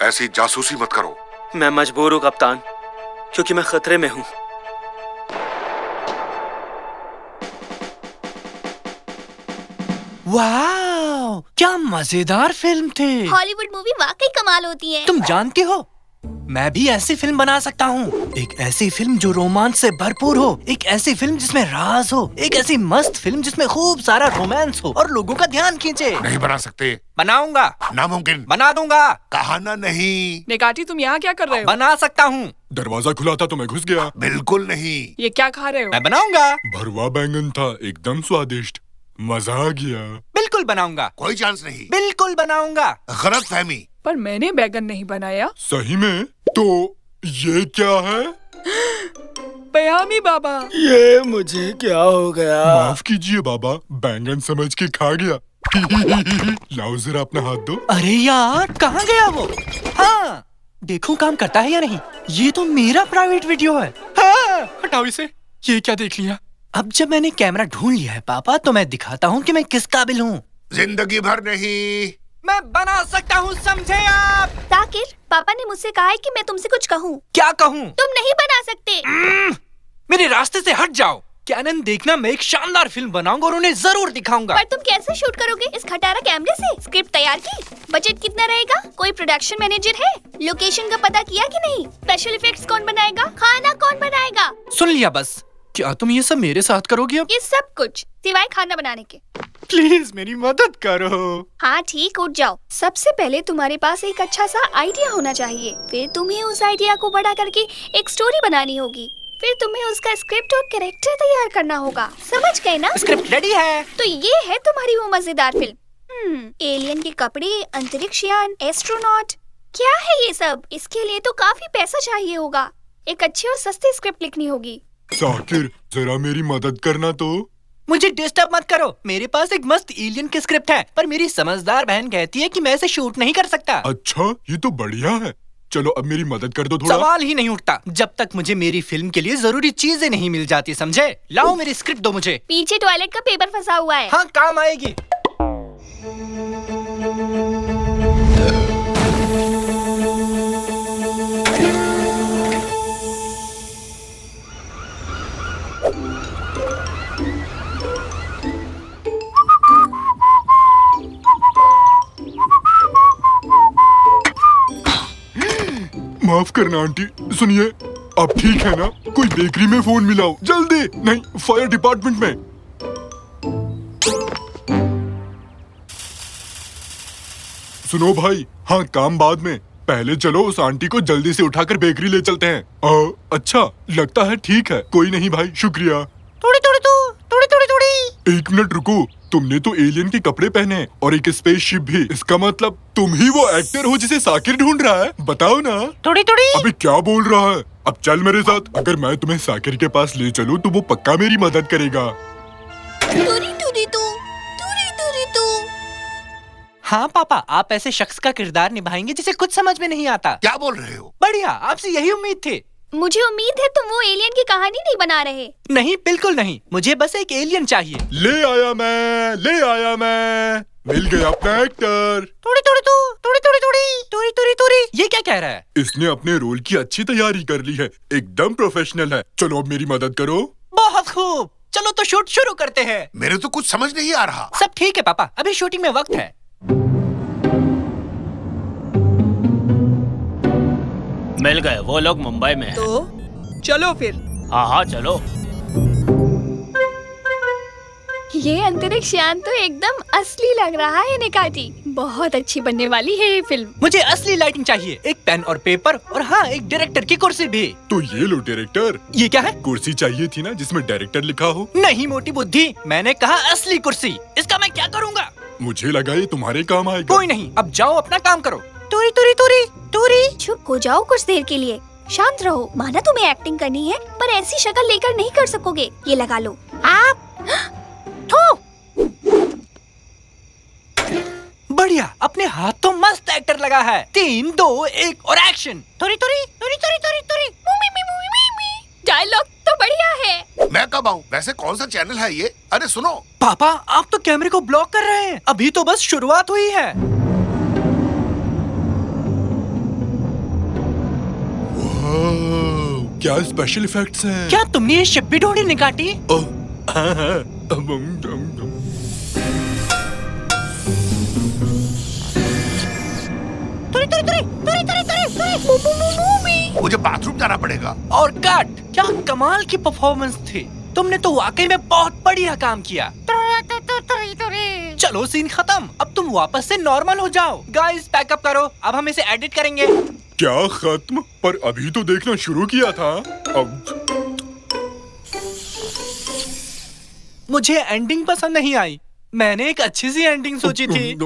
ऐसी जासूसी मत करो। मैं मजबूर हूँ कप्तान, क्योंकि मैं खतरे में हूँ। वाह, क्या मजेदार फिल्म थे। हॉलीवुड मूवी वाकई कमाल होती है। तुम जानती हो, मैं भी ऐसी फिल्म बना सकता हूँ। एक ऐसी फिल्म जो रोमांच से भरपूर हो, एक ऐसी फिल्म जिसमें राज हो, एक ऐसी मस्त फिल्म जिसमें खूब सारा रोमांस हो और लोगों का ध्यान खींचे। नहीं बना सकते। बनाऊंगा। नामुमकिन। बना दूंगा। कहा ना नहीं। नेकाटी, तुम यहाँ क्या कर रहे हो? बना सकता हूँ। दरवाजा खुला था तो मैं घुस गया। बिल्कुल नहीं। ये क्या खा रहे हो? मैं बनाऊंगा। भरवा बैंगन था, एकदम स्वादिष्ट, मजा आ गया। बिल्कुल बनाऊंगा। कोई चांस नहीं। बिल्कुल बनाऊंगा। गलत फहमी। पर मैंने बैगन नहीं बनाया। सही में? तो ये क्या है? पयामी बाबा। ये मुझे क्या हो गया? माफ कीजिए बाबा, बैंगन समझ के खा गया। लाओ जरा अपना हाथ दो। अरे यार, कहाँ गया वो? हाँ, देखूं काम करता है या नहीं। ये तो मेरा प्राइवेट वीडियो है। हाँ, हटाओ इसे। ये क्या देख लिया? अब जब मैंने कैमरा ढूंढ लिया है पापा, तो मैं दिखाता हूँ कि मैं किस काबिल हूँ। जिंदगी भर नहीं। मैं बना सकता हूँ, समझे आप? ताकिर, पापा ने मुझसे कहा है कि मैं तुमसे कुछ कहूँ। क्या कहूँ? तुम नहीं बना सकते। मेरे रास्ते से हट जाओ। कैनन, देखना, मैं एक शानदार फिल्म बनाऊंगा और उन्हें जरूर दिखाऊंगा। पर तुम कैसे शूट करोगे इस खटारा कैमरे से? स्क्रिप्ट तैयार की? बजट कितना रहेगा? कोई प्रोडक्शन मैनेजर है? लोकेशन का पता किया कि नहीं? स्पेशल इफेक्ट्स कौन बनाएगा? खाना कौन बनाएगा? सुन लिया बस। क्या तुम ये सब मेरे साथ करोगी अब? ये सब कुछ सिवाय खाना बनाने के। प्लीज मेरी मदद करो। हाँ ठीक, उठ जाओ। सबसे पहले तुम्हारे पास एक अच्छा सा आइडिया होना चाहिए, फिर तुम्हें उस आइडिया को बड़ा करके एक स्टोरी बनानी होगी, फिर तुम्हें उसका स्क्रिप्ट और कैरेक्टर तैयार करना होगा। समझ गए ना? स्क्रिप्ट रेडी है। तो ये है तुम्हारी वो मजेदार फिल्म। एलियन के कपड़े, अंतरिक्ष यान, एस्ट्रोनॉट, क्या है ये सब? इसके लिए तो काफी पैसा चाहिए होगा। एक अच्छी और सस्ती स्क्रिप्ट लिखनी होगी। साकिर, जरा मेरी मदद करना तो। मुझे डिस्टर्ब मत करो। मेरे पास एक मस्त एलियन की स्क्रिप्ट है, पर मेरी समझदार बहन कहती है कि मैं इसे शूट नहीं कर सकता। अच्छा, ये तो बढ़िया है। चलो अब मेरी मदद कर दो थोड़ा। सवाल ही नहीं उठता जब तक मुझे मेरी फिल्म के लिए जरूरी चीजें नहीं मिल जाती, समझे? लाओ मेरी स्क्रिप्ट दो मुझे। पीछे टॉयलेट का पेपर फंसा हुआ है। हाँ, काम आएगी। माफ करना आंटी, सुनिए, अब ठीक है ना? कोई बेकरी में फोन मिलाओ जल्दी। नहीं, फायर डिपार्टमेंट में। सुनो भाई, हाँ काम बाद में, पहले चलो उस आंटी को जल्दी से उठाकर बेकरी ले चलते हैं। अच्छा, लगता है ठीक है। कोई नहीं भाई, शुक्रिया। थोड़ी थोड़ी थोड़ी। एक मिनट रुको, तुमने तो एलियन के कपड़े पहने हैं और एक स्पेसशिप भी। इसका मतलब तुम ही वो एक्टर हो जिसे साकिर ढूंढ रहा है? बताओ ना। थोड़ी। अबे क्या बोल रहा है? अब चल मेरे साथ। अगर मैं तुम्हें साकिर के पास ले चलूं तो वो पक्का मेरी मदद करेगा। तू। हाँ पापा, आप ऐसे शख्स का किरदार निभाएंगे जिसे कुछ समझ में नहीं आता। क्या बोल रहे हो? बढ़िया, आपसे यही उम्मीद थी। मुझे उम्मीद है तुम वो एलियन की कहानी नहीं बना रहे। नहीं, बिल्कुल नहीं। मुझे बस एक एलियन चाहिए। ले आया मैं। मिल गया अपना एक्टर। थोड़ी। ये क्या कह रहा है? इसने अपने रोल की अच्छी तैयारी कर ली है, एकदम प्रोफेशनल है। चलो अब मेरी मदद करो। बहुत खूब, चलो तो शूट शुरू करते हैं। मेरे तो कुछ समझ नहीं आ रहा। सब ठीक है पापा, अभी शूटिंग में वक्त है। मिल गए वो लोग मुंबई में। तो चलो फिर। हाँ चलो। ये अंतरिक्ष यान तो एकदम असली लग रहा है निकाटी। बहुत अच्छी बनने वाली है ये फिल्म। मुझे असली लाइटिंग चाहिए, एक पेन और पेपर, और हाँ, एक डायरेक्टर की कुर्सी भी। तो ये लो डायरेक्टर। ये क्या है? कुर्सी चाहिए थी ना जिसमें डायरेक्टर लिखा हो। नहीं मोटी बुद्धि, मैंने कहा असली कुर्सी। इसका मैं क्या करूँगा? मुझे लगा ये तुम्हारे काम आएगा। कोई नहीं, अब जाओ अपना काम करो। तूरी। चुप हो जाओ कुछ देर के लिए, शांत रहो। माना तुम्हें एक्टिंग करनी है, पर ऐसी शक्ल लेकर नहीं कर सकोगे। ये लगा लो आप। बढ़िया, अपने हाथ तो मस्त एक्टर लगा है। 3, 2, 1 और एक्शन। तोरी। डायलॉग तो बढ़िया है। मैं कब आऊँ? वैसे कौन सा चैनल है ये? अरे सुनो। पापा, आप तो कैमरे को ब्लॉक कर रहे हैं। अभी तो बस शुरुआत हुई है। क्या स्पेशल इफेक्ट्स हैं? क्या तुमने ये शिप भी ढूंढी निकाटी? ओह, हाँ हाँ। अम। मुझे बाथरूम जाना पड़ेगा। और कट, क्या कमाल की परफॉर्मेंस थी। तुमने तो वाकई में बहुत बढ़िया काम किया। चलो सीन खत्म, अब तुम वापस से नॉर्मल हो जाओ। गाइस पैकअप करो, अब हम इसे एडिट करेंगे। क्या खत्म? पर अभी तो देखना शुरू किया था। अब मुझे एंडिंग पसंद नहीं आई। मैंने एक अच्छी सी एंडिंग सोची थी।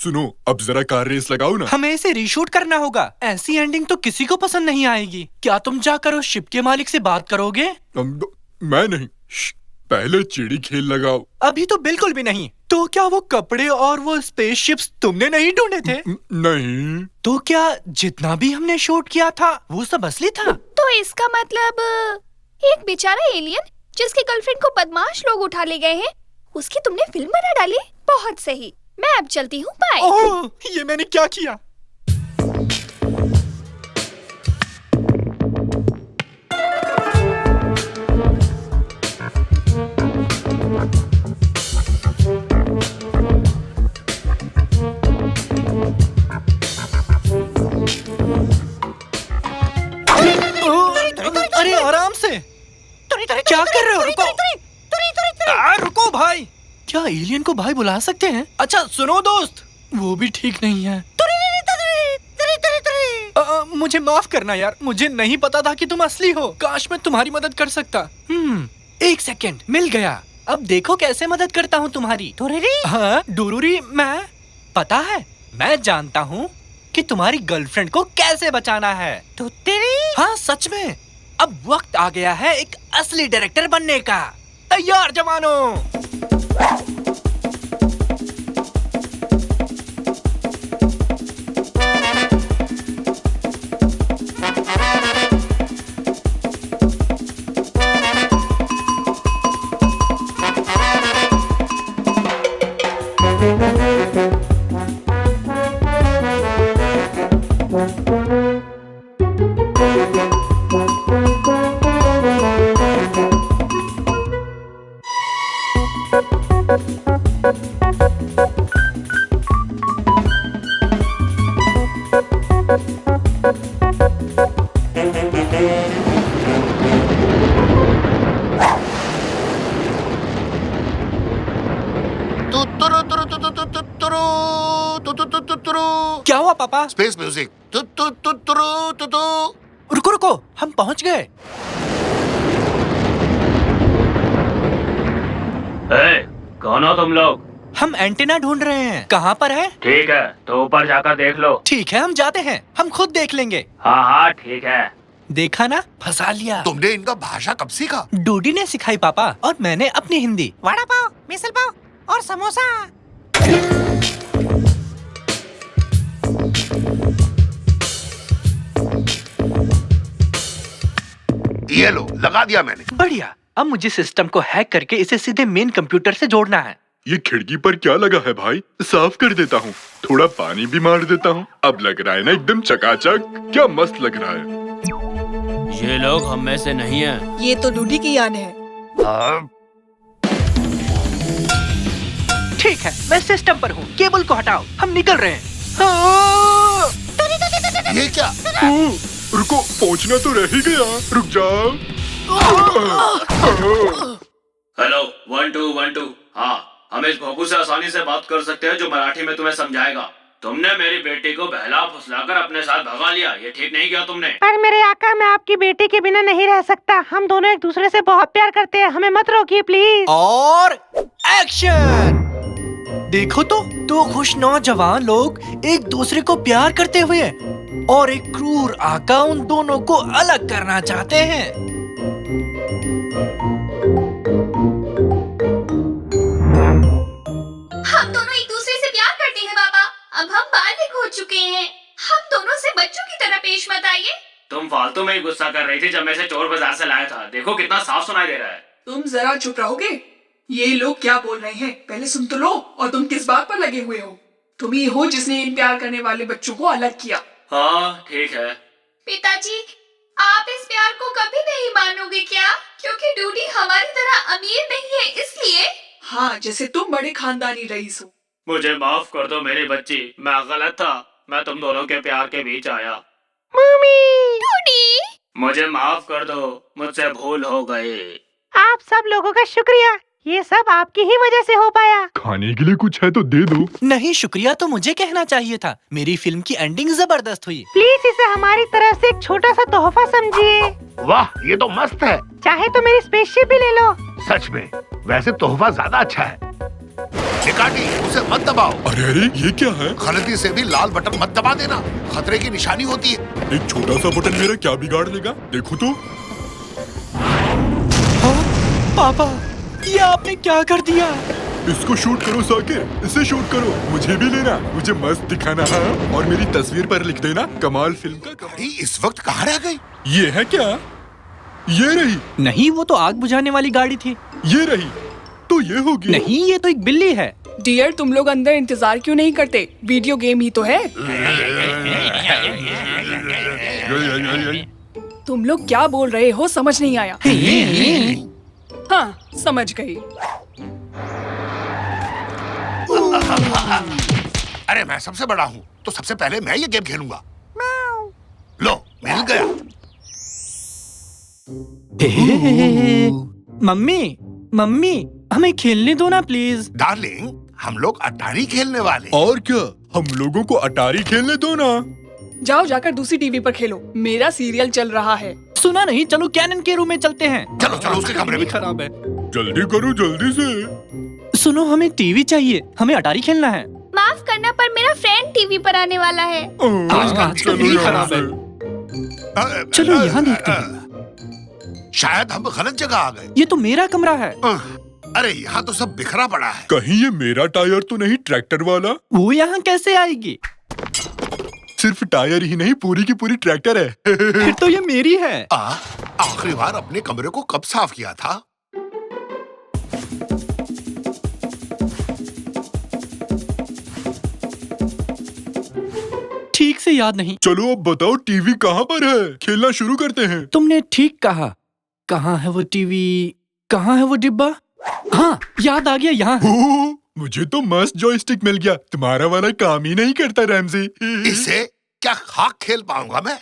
सुनो, अब जरा कार रेस लगाओ ना। हमें इसे रीशूट करना होगा। ऐसी एंडिंग तो किसी को पसंद नहीं आएगी। क्या तुम जाकर उस शिप के मालिक से बात करोगे? मैं नहीं। पहले चिड़ी खेल लगाओ। अभी तो बिल्कुल भी नहीं। तो क्या वो कपड़े और वो स्पेसशिप्स तुमने नहीं ढूंढे थे? नहीं। तो क्या जितना भी हमने शूट किया था वो सब असली था? तो इसका मतलब एक बेचारा एलियन जिसकी गर्लफ्रेंड को बदमाश लोग उठा ले गए हैं, उसकी तुमने फिल्म बना डाली। बहुत सही, मैं अब चलती हूँ। बाय। ओह, ये मैंने क्या किया? अरे आराम से, क्या कर रहे हो? रुको, रुको भाई। क्या एलियन को भाई बुला सकते हैं? अच्छा सुनो दोस्त, वो भी ठीक नहीं है। मुझे माफ करना यार, मुझे नहीं पता था कि तुम असली हो। काश मैं तुम्हारी मदद कर सकता। एक सेकंड, मिल गया। अब देखो कैसे मदद करता हूँ तुम्हारी। हाँ डोरूरी, मैं पता है, मैं जानता हूँ कि तुम्हारी गर्लफ्रेंड को कैसे बचाना है। तो तेरी? हाँ सच में। अब वक्त आ गया है एक असली डायरेक्टर बनने का। तैयार जवानों? क्या हुआ पापा? Space music. रुको रुको, हम पहुंच गए। कौन हो तुम लोग? हम एंटीना ढूंढ रहे हैं। कहाँ पर है? ठीक है, तो ऊपर जाकर देख लो। ठीक है, हम जाते हैं, हम खुद देख लेंगे। हाँ हाँ ठीक है। देखा ना, फंसा लिया। तुमने इनका भाषा कब सीखा? डोडी ने सिखाई पापा, और मैंने अपनी हिंदी। वड़ा पाव, मिसल पाव और समोसा। ये लो, लगा दिया मैंने। बढ़िया। अब मुझे सिस्टम को हैक करके इसे सीधे मेन कंप्यूटर से जोड़ना है। ये खिड़की पर क्या लगा है भाई? साफ कर देता हूँ, थोड़ा पानी भी मार देता हूँ। अब लग रहा है ना एकदम चकाचक। क्या मस्त लग रहा है। ये लोग हम में से नहीं है। ये तो डूडी की यान है। ठीक है, मैं सिस्टम पर हूँ। केबल को हटाओ, हम निकल रहे हैं। ये क्या? रुको, पहुँचना तो रह ही गया। रुक जाओ। हेलो 1 2 1 2। हाँ, हम इस भोपू से आसानी से बात कर सकते हैं जो मराठी में तुम्हें समझाएगा। तुमने मेरी बेटी को बहला फुसलाकर अपने साथ भगा लिया, ये ठीक नहीं किया तुमने। पर मेरे आका, मैं आपकी बेटी के बिना नहीं रह सकता। हम दोनों एक दूसरे से बहुत प्यार करते हैं, हमें मत रोकिए प्लीज। और एक्शन। देखो तो, दो खुश नौजवान लोग एक दूसरे को प्यार करते हुए और एक क्रूर आका उन दोनों को अलग करना चाहते हैं। हम दोनों एक दूसरे से प्यार करते हैं पापा। अब हम बालिग हो चुके हैं। हम दोनों से बच्चों की तरह पेश मत आइए। तुम फालतू में ही गुस्सा कर रही थी जब मैं इसे चोर बाजार से लाया था। देखो कितना साफ सुनाई दे रहा है। तुम जरा चुप रहोगे? ये लोग क्या बोल रहे हैं पहले सुन तो लो। और तुम किस बात पर लगे हुए हो? तुम ही हो जिसने इन प्यार करने वाले बच्चों को अलग किया। हाँ ठीक है। पिताजी, आप इस प्यार को कभी नहीं मानोगे क्या? क्योंकि डूडी हमारी तरह अमीर नहीं है इसलिए। हाँ, जैसे तुम बड़े खानदानी रईस हो। मुझे माफ कर दो मेरी बच्ची, मैं गलत था। मैं तुम दोनों के प्यार के बीच आया। मम्मी, डूडी, मुझे माफ कर दो, मुझसे भूल हो गई। आप सब लोगों का शुक्रिया, ये सब आपकी ही वजह से हो पाया। खाने के लिए कुछ है तो दे दो। नहीं, शुक्रिया तो मुझे कहना चाहिए था। मेरी फिल्म की एंडिंग जबरदस्त हुई। प्लीज इसे हमारी तरफ से एक छोटा सा तोहफा समझिए। वाह, ये तो मस्त है। चाहे तो मेरी स्पेसशिप भी ले लो। सच में, वैसे तोहफा ज्यादा अच्छा है। निकाटी, उसे मत दबाओ। अरे अरे, ये क्या है? गलती से भी लाल बटन मत दबा देना, खतरे की निशानी होती है। एक छोटा सा बटन मेरा क्या बिगाड़ देगा? देखो तो। हाँ, पापा, ये आपने क्या कर दिया? इसको शूट करो साकिर, इसे शूट करो। मुझे भी लेना, मुझे मस्त दिखाना है और मेरी तस्वीर पर लिख देना कमाल फिल्म का कमाल। गाड़ी इस वक्त कहाँ रह गई? ये है क्या? ये रही। नहीं, वो तो आग बुझाने वाली गाड़ी थी। ये रही तो ये होगी। नहीं, ये तो एक बिल्ली है। डियर, तुम लोग अंदर इंतजार क्यों नहीं करते? वीडियो गेम ही तो है। तुम लोग क्या बोल रहे हो समझ नहीं आया। हाँ, समझ गई। अरे मैं सबसे बड़ा हूँ, तो सबसे पहले मैं ये गेम खेलूंगा। लो, मिल गया। मम्मी, मम्मी, हमें खेलने दो ना प्लीज। डार्लिंग, हम लोग अटारी खेलने वाले हैं। और क्या, हम लोगों को अटारी खेलने दो ना। जाओ जाकर दूसरी टीवी पर खेलो, मेरा सीरियल चल रहा है। सुना नहीं, चलो कैनन के रूम में चलते हैं। चलो चलो, उसके कमरे में। खराब है। जल्दी करो, जल्दी से। सुनो, हमें टीवी चाहिए, हमें अटारी खेलना है। माफ करना पर मेरा फ्रेंड टीवी पर आने वाला है। आजकल चलो टीवी यहाँ खराब से। है। चलो यहाँ देखते हैं। शायद हम गलत जगह आ गए। ये तो मेरा कमरा है। अरे यहाँ तो सब बिखरा पड़ा है। कहीं ये मेरा टायर तो नहीं, ट्रैक्टर वाला? वो यहाँ कैसे आएगी? सिर्फ टायर ही नहीं, पूरी की पूरी ट्रैक्टर है। फिर तो ये मेरी है। आखिरी बार अपने कमरे को कब साफ किया था? ठीक से याद नहीं। चलो अब बताओ, टीवी कहाँ पर है? खेलना शुरू करते हैं। तुमने ठीक कहा। कहाँ है वो टीवी? कहाँ है वो डिब्बा? हाँ, याद आ गया, यहाँ है। ओह, मुझे तो मस्त जॉयस्टिक मिल गया। तुम्हारा वाला काम ही नहीं करता रैमजी। इससे क्या खाक खेल पाऊंगा मैं?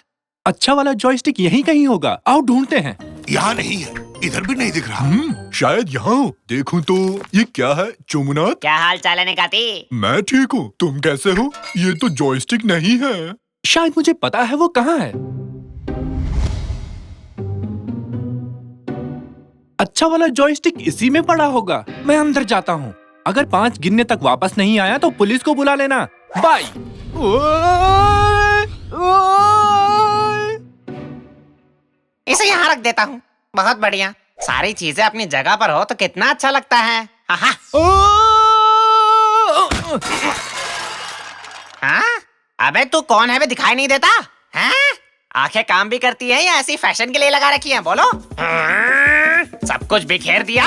अच्छा वाला जॉयस्टिक यहीं कहीं होगा, आओ ढूंढते हैं। यहाँ नहीं है, इधर भी नहीं दिख रहा। शायद यहाँ हो। देखूं तो ये क्या है? चुमुनाथ, क्या हाल चाल है निकाती? मैं ठीक हूँ, तुम कैसे हो? ये तो जॉयस्टिक नहीं है। शायद मुझे पता है वो कहाँ है। अच्छा वाला जॉयस्टिक इसी में पड़ा होगा। मैं अंदर जाता हूँ। अगर 5 गिनने तक वापस नहीं आया तो पुलिस को बुला लेना। बाय। इसे यहाँ रख देता हूँ। बहुत बढ़िया, सारी चीजें अपनी जगह पर हो तो कितना अच्छा लगता है। हाँ, अबे तू कौन है बे, दिखाई नहीं देता? हैं? आंखें काम भी करती हैं या ऐसी फैशन के लिए लगा रखी हैं? बोलो। सब कुछ बिखेर दिया।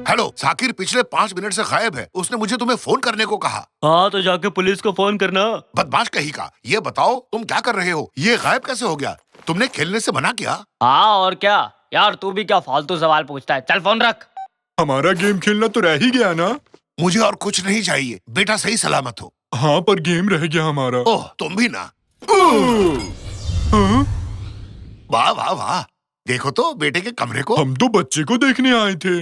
हेलो साकिर, पिछले 5 मिनट से गायब है। उसने मुझे तुम्हें फोन करने को कहा। हाँ, तो जाके पुलिस को फोन करना। बदमाश कहीं का। ये बताओ तुम क्या कर रहे हो? ये गायब कैसे हो गया? तुमने खेलने से मना किया? हाँ और क्या यार, तू भी क्या फालतू सवाल पूछता है। चल फोन रख। हमारा गेम खेलना तो रह ही गया ना। मुझे और कुछ नहीं चाहिए, बेटा सही सलामत हो। हाँ, पर गेम रह गया हमारा। ओह, तुम भी ना। हाँ? वाह वाह वाह, देखो तो बेटे के कमरे को। हम तो बच्चे को देखने आए थे।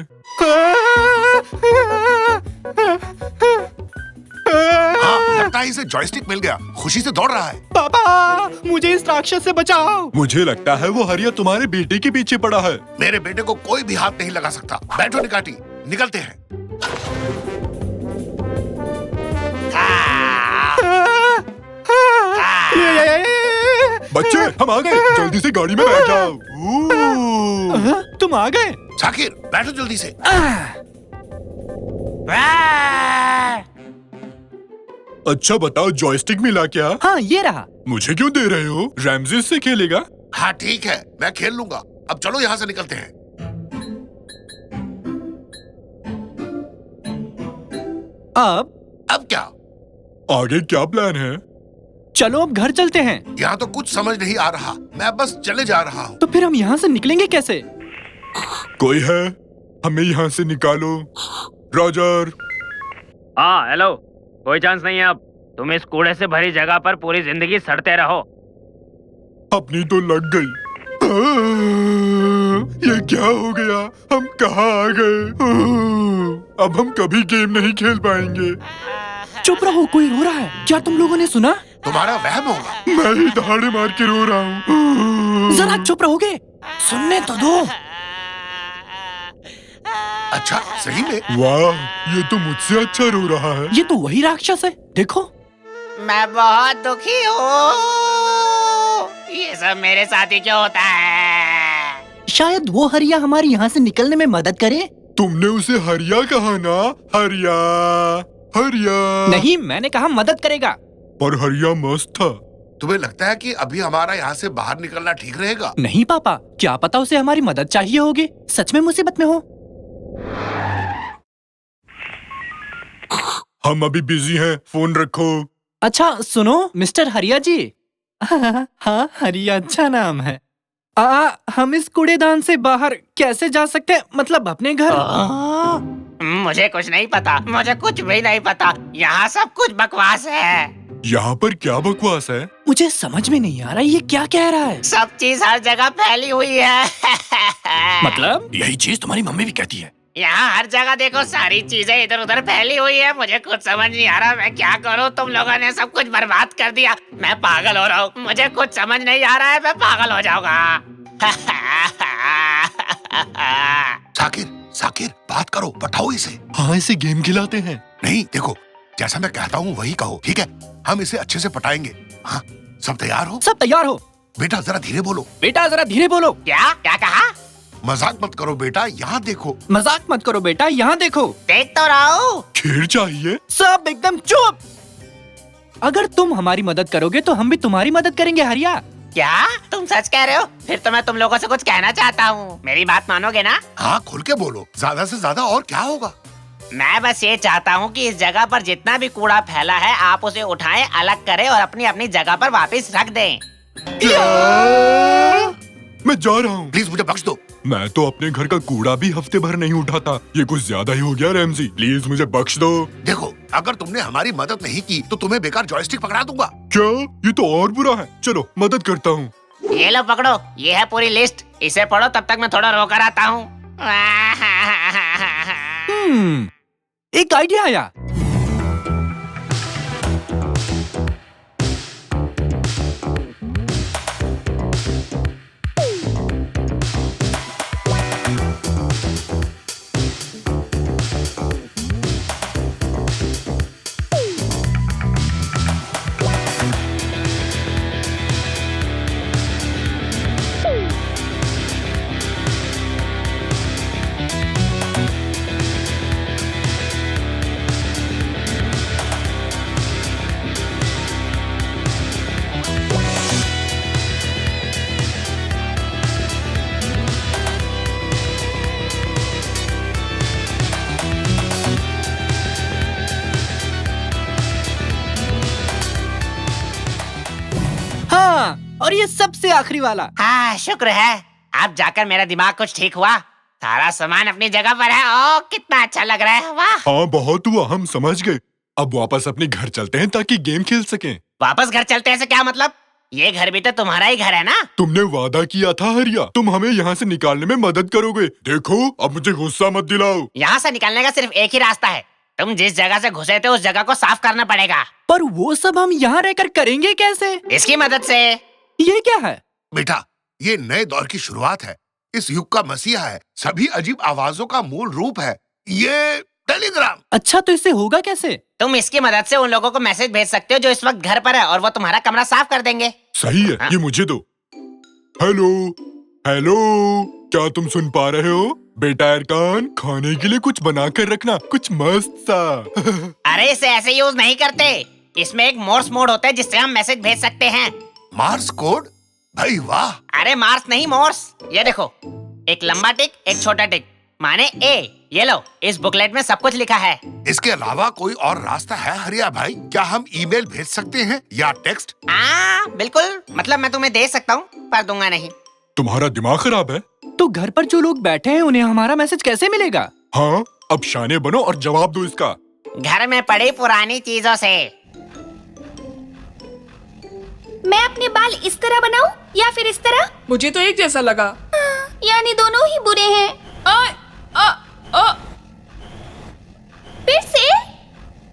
हाँ, लगता है इसे जॉयस्टिक मिल गया। खुशी से दौड़ रहा है। पापा, मुझे इस राक्षस से बचाओ। मुझे लगता है वो हरिया तुम्हारे बेटे के पीछे पड़ा है। मेरे बेटे को कोई भी हाथ नहीं लगा सकता। बैठो निकाटी, निकलते हैं। बच्चे, हम आ गए। जल्दी से गाड़ी में बैठ जाओ। तुम आ गए? साकिर, बैठो जल्दी से। अच्छा बताओ, जॉयस्टिक मिला क्या? हाँ, ये रहा। मुझे क्यों दे रहे हो? रैमजेस से खेलेगा। हाँ ठीक है, मैं खेल लूंगा। अब चलो यहाँ से निकलते हैं। अब अब क्या? आगे क्या प्लान है? चलो अब घर चलते हैं। यहाँ तो कुछ समझ नहीं आ रहा, मैं बस चले जा रहा हूँ। तो फिर हम यहाँ से निकलेंगे कैसे? कोई है? हमें यहाँ से निकालो। रॉजर। हाँ हेलो, कोई चांस नहीं है अब। तुम इस कूड़े से भरी जगह पर पूरी जिंदगी सड़ते रहो। अपनी तो लग गई। ये क्या हो गया? हम कहाँ आ गए? अब हम कभी गेम नहीं खेल पाएंगे। चुप रहो, कोई रो रहा है। क्या तुम लोगों ने सुना? तुम्हारा वहम होगा। मैं ही दहाड़े मार के रो रहा हूँ। जरा चुप रहोगे? सुनने तो दो। अच्छा सही में? वाह, ये तो मुझसे अच्छा रो रहा है। ये तो वही राक्षस है, देखो। मैं बहुत दुखी हूँ। ये सब मेरे साथ ही क्यों होता है? शायद वो हरिया हमारी यहाँ से निकलने में मदद करे। तुमने उसे हरिया कहा ना? हरिया हरिया। नहीं, मैंने कहा मदद करेगा। पर हरिया मस्त था। तुम्हें लगता है कि अभी हमारा यहाँ से बाहर निकलना ठीक रहेगा? नहीं पापा, क्या पता उसे हमारी मदद चाहिए होगी। सच में मुसीबत में हो। हम अभी बिजी हैं, फोन रखो। अच्छा सुनो मिस्टर हरिया जी। हाँ, हरिया अच्छा नाम है। हम इस कूड़ेदान से बाहर कैसे जा सकते हैं? मतलब अपने घर? मुझे कुछ नहीं पता, मुझे कुछ भी नहीं पता। यहाँ सब कुछ बकवास है। यहाँ पर क्या बकवास है? मुझे समझ में नहीं आ रहा ये क्या कह रहा है। सब चीज हर जगह फैली हुई है। मतलब? यही चीज तुम्हारी मम्मी भी कहती है। यहाँ हर जगह देखो, सारी चीजें इधर उधर फैली हुई है। मुझे कुछ समझ नहीं आ रहा, मैं क्या करूँ? तुम लोगों ने सब कुछ बर्बाद कर दिया। मैं पागल हो रहा हूँ, मुझे कुछ समझ नहीं आ रहा है, मैं पागल हो जाऊंगा। साकिर, साकिर बात करो, बताओ इसे। हाँ, इसे गेम खिलाते हैं। नहीं देखो, जैसा मैं कहता हूँ वही कहो, ठीक है? हम इसे अच्छे से पटाएंगे। हाँ, सब तैयार हो? सब तैयार हो? बेटा जरा धीरे बोलो। बेटा जरा धीरे बोलो। क्या क्या कहा? मजाक मत करो बेटा, यहाँ देखो। मजाक मत करो बेटा, यहाँ देखो। देख तो रहा हूँ। खेल चाहिए। सब एकदम चुप। अगर तुम हमारी मदद करोगे तो हम भी तुम्हारी मदद करेंगे हरिया। क्या तुम सच कह रहे हो? फिर तो मैं तुम लोगों से कुछ कहना चाहता हूँ, मेरी बात मानोगे ना? हाँ खोल के बोलो, ज्यादा से ज्यादा और क्या होगा? मैं बस ये चाहता हूँ कि इस जगह पर जितना भी कूड़ा फैला है आप उसे उठाएं, अलग करें और अपनी अपनी जगह पर वापस रख दें। मैं जा रहा हूँ। प्लीज मुझे बख्श दो। मैं तो अपने घर का कूड़ा भी हफ्ते भर नहीं उठाता। ये कुछ ज्यादा ही हो गया रैमजी, प्लीज मुझे बख्श दो। देखो, अगर तुमने हमारी मदद नहीं की तो तुम्हें बेकार जॉयस्टिक पकड़ा दूंगा। क्या? ये तो और बुरा है। चलो मदद करता हूँ। ये लो पकड़ो, ये है पूरी लिस्ट। इसे पढ़ो, तब तक मैं थोड़ा रोकर आता हूँ। एक आइडिया आया। और ये सबसे आखिरी वाला। हाँ शुक्र है, अब जाकर मेरा दिमाग कुछ ठीक हुआ। सारा सामान अपनी जगह पर है। ओ कितना अच्छा लग रहा है। वाह। हाँ बहुत हुआ, हम समझ गए। अब वापस अपने घर चलते हैं ताकि गेम खेल सकें। वापस घर चलते हैं से क्या मतलब? ये घर भी तो तुम्हारा ही घर है ना? तुमने वादा किया था हरिया, तुम हमें यहाँ से निकालने में मदद करोगे। देखो अब मुझे गुस्सा मत दिलाओ। यहाँ से निकलने का सिर्फ एक ही रास्ता है। तुम जिस जगह से घुसे थे उस जगह को साफ करना पड़ेगा। पर वो सब हम यहाँ रहकर करेंगे कैसे? इसकी मदद से। ये क्या है? बेटा, ये नए दौर की शुरुआत है। इस युग का मसीहा है। सभी अजीब आवाजों का मूल रूप है ये टेलीग्राम। अच्छा तो इससे होगा कैसे? तुम इसकी मदद से उन लोगों को मैसेज भेज सकते हो जो इस वक्त घर पर है, और वो तुम्हारा कमरा साफ कर देंगे। सही है। ये मुझे दो। हेलो हेलो, क्या तुम सुन पा रहे हो? बेटा अरकान, खाने के लिए कुछ बना कर रखना, कुछ मस्त सा। अरे इसे ऐसे यूज नहीं करते। इसमें एक मोर्स मोड होता है जिससे हम मैसेज भेज सकते हैं। Mars code? भाई वाह। अरे मार्स नहीं, मोर्स। ये देखो, एक लंबा टिक, एक छोटा टिक। माने ए। ये लो, इस बुकलेट में सब कुछ लिखा है। इसके अलावा कोई और रास्ता है हरिया भाई? क्या हम ईमेल भेज सकते हैं या टेक्स्ट? बिल्कुल, मतलब मैं तुम्हें दे सकता हूँ, पर दूंगा नहीं। तुम्हारा दिमाग खराब है? तो घर पर जो लोग बैठे हैं उन्हें हमारा मैसेज कैसे मिलेगा? हाँ, अब शाने बनो और जवाब दो इसका। घर में पड़ी पुरानी चीजों से। मैं अपने बाल इस तरह बनाऊं या फिर इस तरह? मुझे तो एक जैसा लगा। यानी दोनों ही बुरे हैं। फिर से?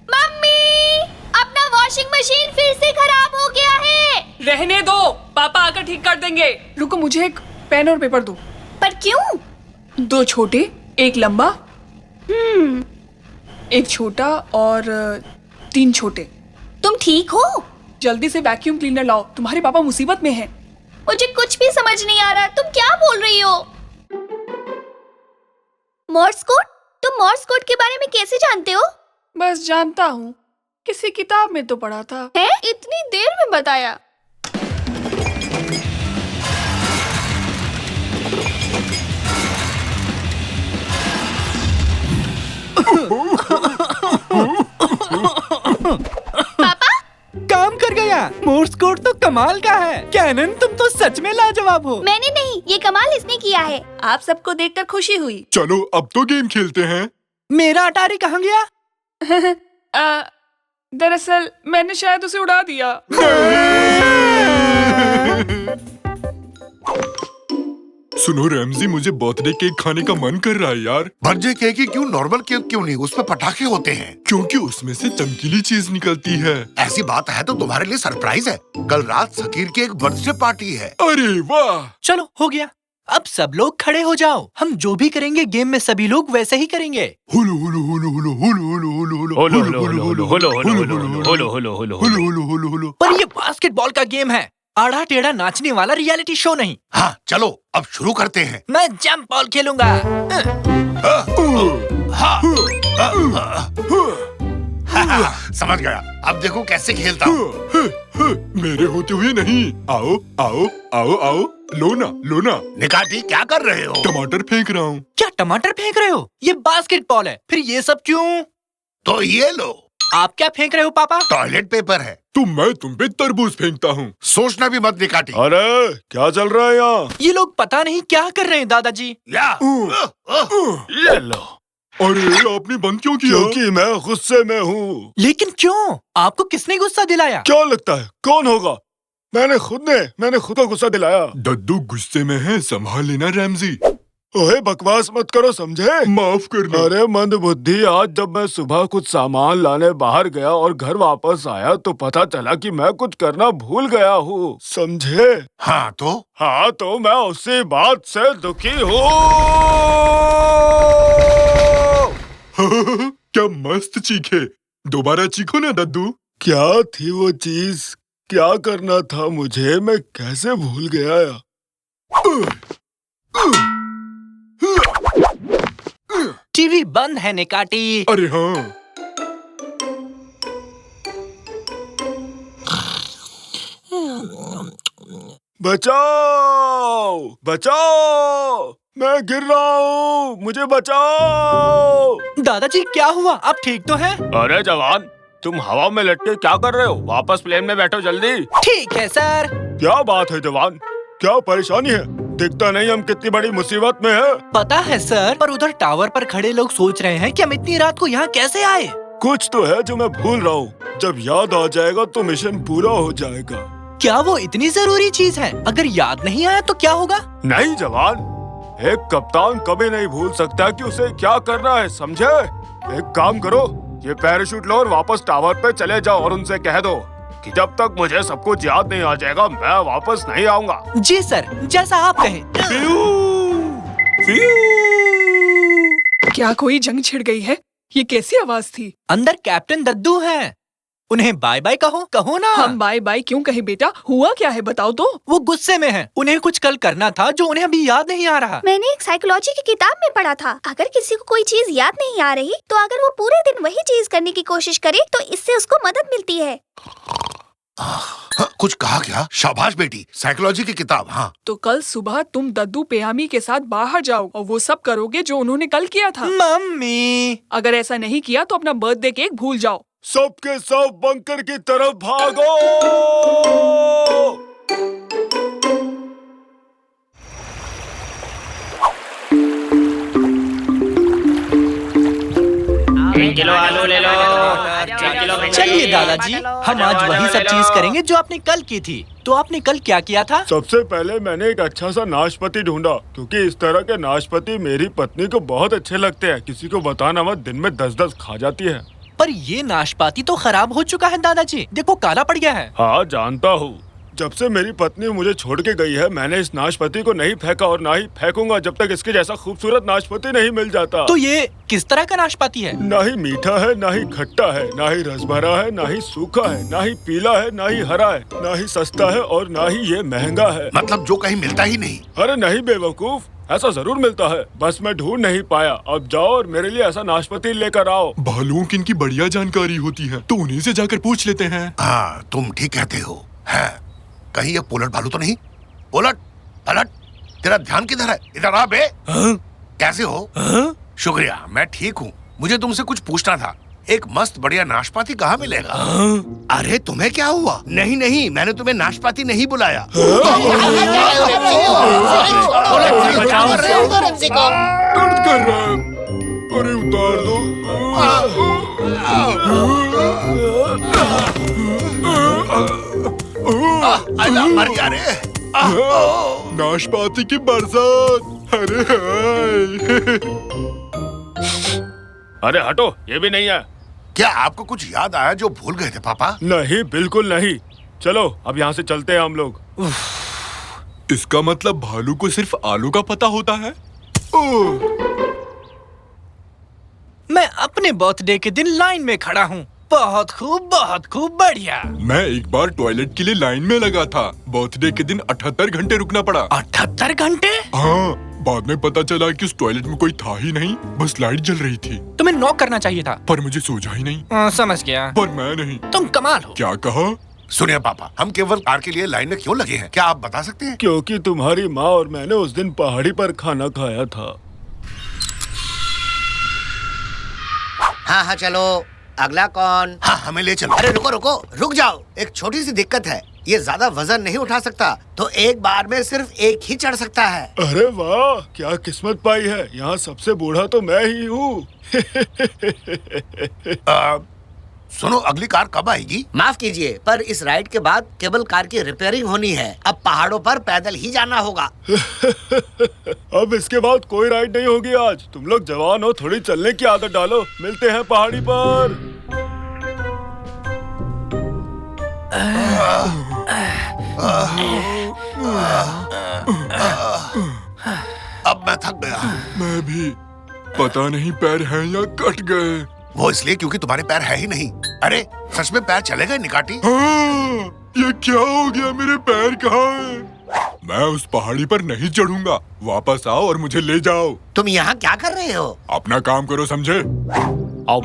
मम्मी, अपना वॉशिंग मशीन फिर से खराब हो गया है। रहने दो, पापा आकर ठीक कर देंगे। रुको, मुझे एक पेन और पेपर दो। पर क्यों? 2 छोटे, एक लंबा। एक छोटा और 3 छोटे। तुम ठीक हो? जल्दी से वैक्यूम क्लीनर लाओ, तुम्हारे पापा मुसीबत में हैं। मुझे कुछ भी समझ नहीं आ रहा, तुम क्या बोल रही हो? Morse code? तुम मोर्स कोड के बारे में कैसे जानते हो? बस जानता हूँ, किसी किताब में तो पढ़ा था। है? इतनी देर में बताया। पापा, काम कर गया। मोर्स कोड तो कमाल का है। कैनन, तुम तो सच में लाजवाब हो। मैंने नहीं, ये कमाल इसने किया है। आप सबको देखकर खुशी हुई। चलो अब तो गेम खेलते हैं। मेरा अटारी कहाँ गया? दरअसल मैंने शायद उसे उड़ा दिया। सुनो रैमजी, मुझे बर्थडे केक खाने का मन कर रहा है यार। बर्थडे केक ही क्यों, नॉर्मल केक क्यों नहीं? उसमें पटाखे होते हैं। क्योंकि उसमें से चमकीली चीज निकलती है। ऐसी बात है तो तुम्हारे लिए सरप्राइज है। कल रात शकीर की एक बर्थडे पार्टी है। अरे वाह! चलो, हो गया। अब सब लोग खड़े हो जाओ। हम जो भी करेंगे गेम में सभी लोग वैसे ही करेंगे। हुलु हुलु हुलु हुलु हुलु हुलु हुलु हुलु हुलु हुलु हुलु हुलु हुलु हुलु हुलु। पर ये बास्केटबॉल का गेम है, आड़ा टेढ़ा नाचने वाला रियलिटी शो नहीं। हाँ चलो अब शुरू करते हैं। मैं जंप बॉल खेलूंगा। समझ गया, अब देखो कैसे खेलता हूँ। मेरे होते हुए नहीं। आओ आओ आओ आओ, लो ना। निकाटी, क्या कर रहे हो? टमाटर फेंक रहा हूँ। क्या टमाटर फेंक रहे हो? ये बास्केटबॉल है, फिर ये सब क्यों? तो ये लो। आप क्या फेंक रहे हो पापा? टॉयलेट पेपर है। तो मैं तुम पे तरबूज फेंकता हूँ। सोचना भी मत निकाटी। अरे क्या चल रहा है यहाँ? ये लोग पता नहीं क्या कर रहे हैं दादाजी। ये लो। अरे आपने बंद क्यों किया? क्योंकि मैं गुस्से में हूँ। लेकिन क्यों? आपको किसने गुस्सा दिलाया? क्या लगता है कौन होगा? मैंने खुद को गुस्सा दिलाया। दद्दू गुस्से में है, संभाल लेना रैमजी। ओए बकवास मत करो, समझे? माफ करना। अरे मंद बुद्धि, आज जब मैं सुबह कुछ सामान लाने बाहर गया और घर वापस आया तो पता चला कि मैं कुछ करना भूल गया हूँ, समझे? हाँ तो मैं उसी बात से दुखी हूँ। क्या मस्त चीखे। दोबारा चीखो ना दद्दू। क्या थी वो चीज? क्या करना था मुझे? मैं कैसे भूल गया? टीवी बंद है निकाटी। अरे हाँ। बचाओ, मैं गिर रहा हूँ, मुझे बचाओ। दादाजी क्या हुआ? आप ठीक तो हैं? अरे जवान, तुम हवा में लटके क्या कर रहे हो? वापस प्लेन में बैठो जल्दी। ठीक है सर। क्या बात है जवान, क्या परेशानी है? दिखता नहीं हम कितनी बड़ी मुसीबत में है। पता है सर, पर उधर टावर पर खड़े लोग सोच रहे हैं कि हम इतनी रात को यहाँ कैसे आए। कुछ तो है जो मैं भूल रहा हूँ। जब याद आ जाएगा तो मिशन पूरा हो जाएगा। क्या वो इतनी जरूरी चीज है? अगर याद नहीं आया तो क्या होगा? नहीं जवान, एक कप्तान कभी नहीं भूल सकता कि उसे क्या करना है, समझे? एक काम करो, ये पैराशूट लो और वापस टावर पे चले जाओ और उनसे कह दो कि जब तक मुझे सब कुछ याद नहीं आ जाएगा मैं वापस नहीं आऊंगा। जी सर, जैसा आप कहें। क्या कोई जंग छिड़ गई है? ये कैसी आवाज थी? अंदर कैप्टन दद्दू हैं। उन्हें बाय बाय कहो ना। हम बाय बाय क्यों कहे बेटा? हुआ क्या है बताओ तो। वो गुस्से में हैं। उन्हें कुछ कल करना था जो उन्हें अभी याद नहीं आ रहा। मैंने एक साइकोलॉजी की किताब में पढ़ा था, अगर किसी को कोई चीज याद नहीं आ रही तो अगर वो पूरे दिन वही चीज करने की कोशिश करे तो इससे उसको मदद मिलती है। कुछ कहा क्या? शाबाश बेटी, साइकोलॉजी की किताब। हाँ, तो कल सुबह तुम दद्दू पेयामी के साथ बाहर जाओ और वो सब करोगे जो उन्होंने कल किया था। मम्मी। अगर ऐसा नहीं किया तो अपना बर्थडे केक भूल जाओ। सबके सब बंकर की तरफ भागो। एक किलो आलू ले लो, 1 किलो भिंडी। चलिए दादाजी, हम आज वही सब चीज करेंगे जो आपने कल की थी। तो आपने कल क्या किया था? सबसे पहले मैंने एक अच्छा सा नाशपाती ढूंढा, क्योंकि इस तरह के नाशपाती मेरी पत्नी को बहुत अच्छे लगते हैं। किसी को बताना मत, दिन में 10-10 खा जाती है। पर ये नाशपाती तो खराब हो चुका है दादाजी, देखो काला पड़ गया है। हाँ जानता हूँ। जब से मेरी पत्नी मुझे छोड़ के गई है, मैंने इस नाशपाती को नहीं फेंका और ना ही फेंकूंगा जब तक इसके जैसा खूबसूरत नाशपाती नहीं मिल जाता। तो ये किस तरह का नाशपाती है? ना ही मीठा है, ना ही खट्टा है, ना ही रस भरा है, ना ही सूखा है, ना ही पीला है, ना ही हरा है, ना ही सस्ता है और ना ही ये महंगा है। मतलब जो कहीं मिलता ही नहीं। अरे नहीं बेवकूफ, ऐसा जरूर मिलता है, बस मैं ढूंढ नहीं पाया। अब जाओ और मेरे लिए ऐसा नाशपाती लेकर आओ। भालुओं की इनकी बढ़िया जानकारी होती है, तो उन्हीं से जाकर पूछ लेते हैं। हाँ, तुम ठीक कहते हो। है कहीं ये पोलट भालू तो नहीं? पोलट, पलट, तेरा ध्यान किधर है? इधर आ बे। कैसे हो? शुक्रिया, मैं ठीक हूँ। मुझे तुमसे कुछ पूछना था। एक मस्त बढ़िया नाशपाती कहाँ मिलेगा? अरे तुम्हें क्या हुआ? नहीं नहीं, मैंने तुम्हें नाशपाती नहीं बुलाया। दर्द कर रहा है, अरे उतार दो। मर गया रे। नाशपाती की बरसात। अरे हाय। अरे हटो, ये भी नहीं है। क्या आपको कुछ याद आया जो भूल गए थे पापा? नहीं, बिल्कुल नहीं। चलो अब यहाँ से चलते हैं हम लोग। इसका मतलब भालू को सिर्फ आलू का पता होता है। मैं अपने बर्थडे के दिन लाइन में खड़ा हूँ। बहुत खूब बढ़िया। मैं एक बार टॉयलेट के लिए लाइन में लगा था। बर्थडे के दिन 78 घंटे रुकना पड़ा। 78 घंटे? हाँ, बाद में पता चला कि उस टॉयलेट में कोई था ही नहीं, बस लाइट जल रही थी। तुम्हें नॉक करना चाहिए था। पर मुझे सूझा ही नहीं। समझ गया। पर मैं नहीं। तुम कमाल हो। क्या कहा? सुनिए पापा, हम केवल कार के लिए लाइन में क्यों लगे हैं, क्या आप बता सकते हैं? क्योंकि तुम्हारी माँ और मैंने उस दिन पहाड़ी पर खाना खाया था। हाँ हाँ चलो, अगला कौन? हाँ, हमें ले चलो। अरे रुको रुको, रुक जाओ। एक छोटी सी दिक्कत है, ये ज्यादा वजन नहीं उठा सकता, तो एक बार में सिर्फ एक ही चढ़ सकता है। अरे वाह, क्या किस्मत पाई है। यहाँ सबसे बूढ़ा तो मैं ही हूँ। सुनो, अगली कार कब आएगी? माफ कीजिए, पर इस राइड के बाद केबल कार की रिपेयरिंग होनी है। अब पहाड़ों पर पैदल ही जाना होगा। अब इसके बाद कोई राइड नहीं होगी आज। तुम लोग जवान हो, थोड़ी चलने की आदत डालो। मिलते हैं पहाड़ी पर। अब मैं थक गया। मैं भी। पता नहीं पैर हैं या कट गए। वो इसलिए क्योंकि तुम्हारे पैर है ही नहीं। अरे सच में पैर चले गए निकाटी? हाँ, ये क्या हो गया? मेरे पैर कहाँ हैं? मैं उस पहाड़ी पर नहीं चढ़ूंगा। वापस आओ और मुझे ले जाओ। तुम यहाँ क्या कर रहे हो? अपना काम करो, समझे? अब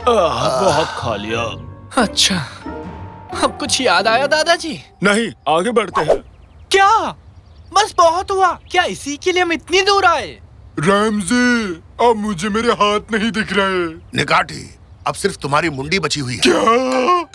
बहुत खा लिया। अच्छा, अब कुछ याद आया दादाजी? नहीं, आगे बढ़ते हैं। क्या? बस बहुत हुआ। क्या इसी के लिए हम इतनी दूर आए? रैमजी, अब मुझे मेरे हाथ नहीं दिख रहे। निकाटी, अब सिर्फ तुम्हारी मुंडी बची हुई है। क्या?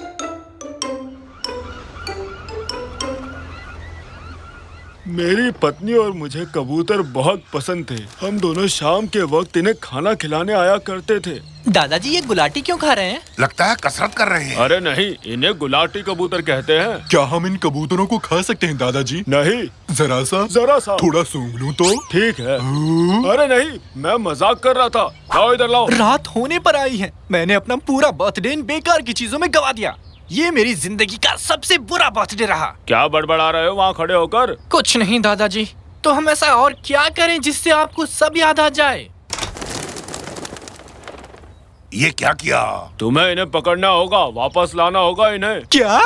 मेरी पत्नी और मुझे कबूतर बहुत पसंद थे। हम दोनों शाम के वक्त इन्हें खाना खिलाने आया करते थे। दादाजी, ये गुलाटी क्यों खा रहे हैं? लगता है कसरत कर रहे हैं। अरे नहीं, इन्हें गुलाटी कबूतर कहते हैं। क्या हम इन कबूतरों को खा सकते हैं दादाजी? नहीं। जरा सा थोड़ा सूंघ लूं तो? ठीक है। अरे नहीं, मैं मजाक कर रहा था। लाओ इधर लाओ। रात होने पर आई है। मैंने अपना पूरा बर्थडे इन बेकार की चीजों में गवा दिया। ये मेरी जिंदगी का सबसे बुरा बर्थडे रहा। क्या बड़बड़ा रहे हो वहाँ खड़े होकर? कुछ नहीं दादाजी। तो हम ऐसा और क्या करें जिससे आपको सब याद आ जाए? ये क्या किया? तुम्हें इन्हें पकड़ना होगा, वापस लाना होगा इन्हें। क्या?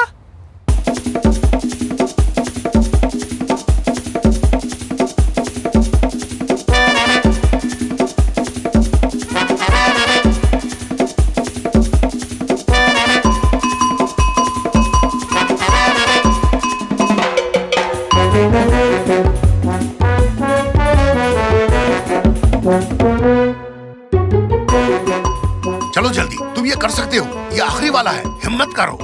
चलो जल्दी, तुम ये कर सकते हो, ये आखिरी वाला है, हिम्मत करो।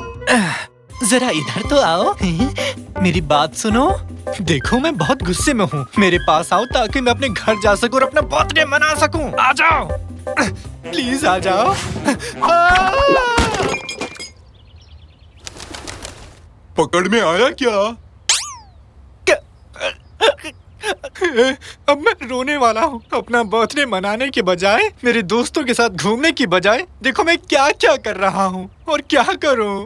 जरा इधर तो आओ। मेरी बात सुनो। देखो मैं बहुत गुस्से में हूँ, मेरे पास आओ ताकि मैं अपने घर जा सकूं और अपना बर्थडे मना सकूं। आ जाओ, प्लीज आ जाओ। पकड़ में आया क्या? अब मैं रोने वाला हूँ। अपना बर्थडे मनाने के बजाय, मेरे दोस्तों के साथ घूमने की बजाय, देखो मैं क्या क्या कर रहा हूँ और क्या करूँ।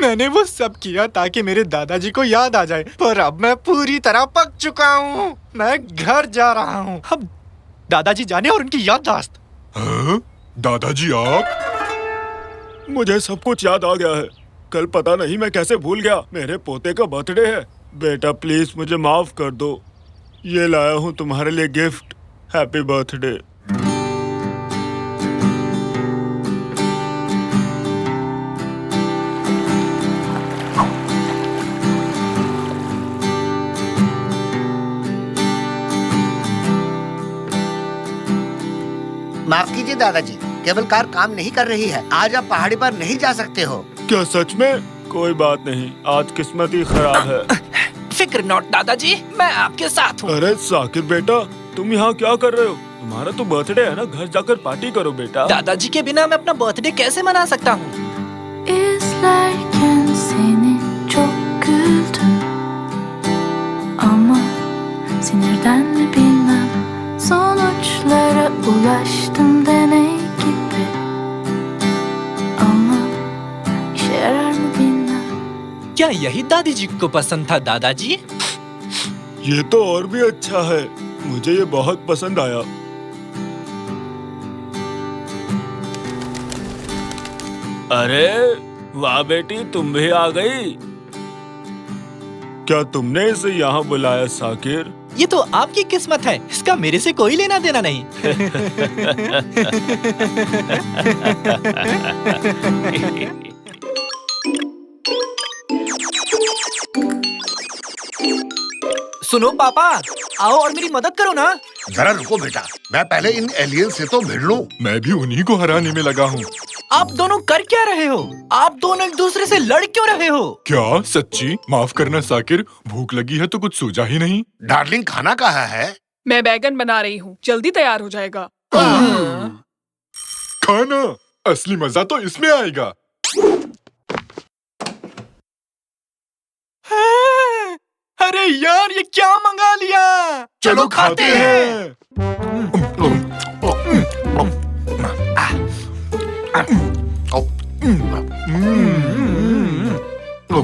मैंने वो सब किया ताकि मेरे दादाजी को याद आ जाए, पर अब मैं पूरी तरह पक चुका हूँ। मैं घर जा रहा हूँ। अब दादाजी जाने और उनकी याददाश्त। हाँ? दादाजी आप? मुझे सब कुछ याद आ गया है। कल पता नहीं मैं कैसे भूल गया, मेरे पोते का बर्थडे है। बेटा प्लीज मुझे माफ कर दो। ये लाया हूँ तुम्हारे लिए गिफ्ट। Happy birthday. माफ कीजिए दादाजी, केबल कार काम नहीं कर रही है। आज आप पहाड़ी पर नहीं जा सकते हो। क्या सच में? कोई बात नहीं, आज किस्मत ही खराब है। फिक्र नॉट दादाजी, मैं आपके साथ हूँ। अरे साकिब बेटा, तुम यहाँ क्या कर रहे हो? तुम्हारा तो बर्थडे है ना, घर जाकर पार्टी करो बेटा। दादाजी के बिना मैं अपना बर्थडे कैसे मना सकता हूँ? İzlerken seni çok güldüm Ama sinirden mi bilmem Sonuçlara ulaştım deney gibi Ama işe yarar mı bilmem क्या यही दादी जी को पसंद था दादाजी? ये तो और भी अच्छा है, मुझे ये बहुत पसंद आया। अरे वाह बेटी, तुम भी आ गई। क्या तुमने इसे यहाँ बुलाया साकिर? ये तो आपकी किस्मत है, इसका मेरे से कोई लेना देना नहीं। सुनो पापा, आओ और मेरी मदद करो ना। जरा रुको बेटा, मैं पहले इन एलियन से तो भिड़ लूं। मैं भी उन्हीं को हराने में लगा हूँ। आप दोनों कर क्या रहे हो? आप दोनों एक दूसरे से लड़ क्यों रहे हो? क्या सच्ची? माफ करना साकिर, भूख लगी है तो कुछ सूझा ही नहीं। डार्लिंग खाना कहाँ है? मैं बैगन बना रही हूँ, जल्दी तैयार हो जाएगा। खाना असली मजा तो इसमें आएगा। अरे यार, ये क्या मंगा लिया? चलो खाते हैं।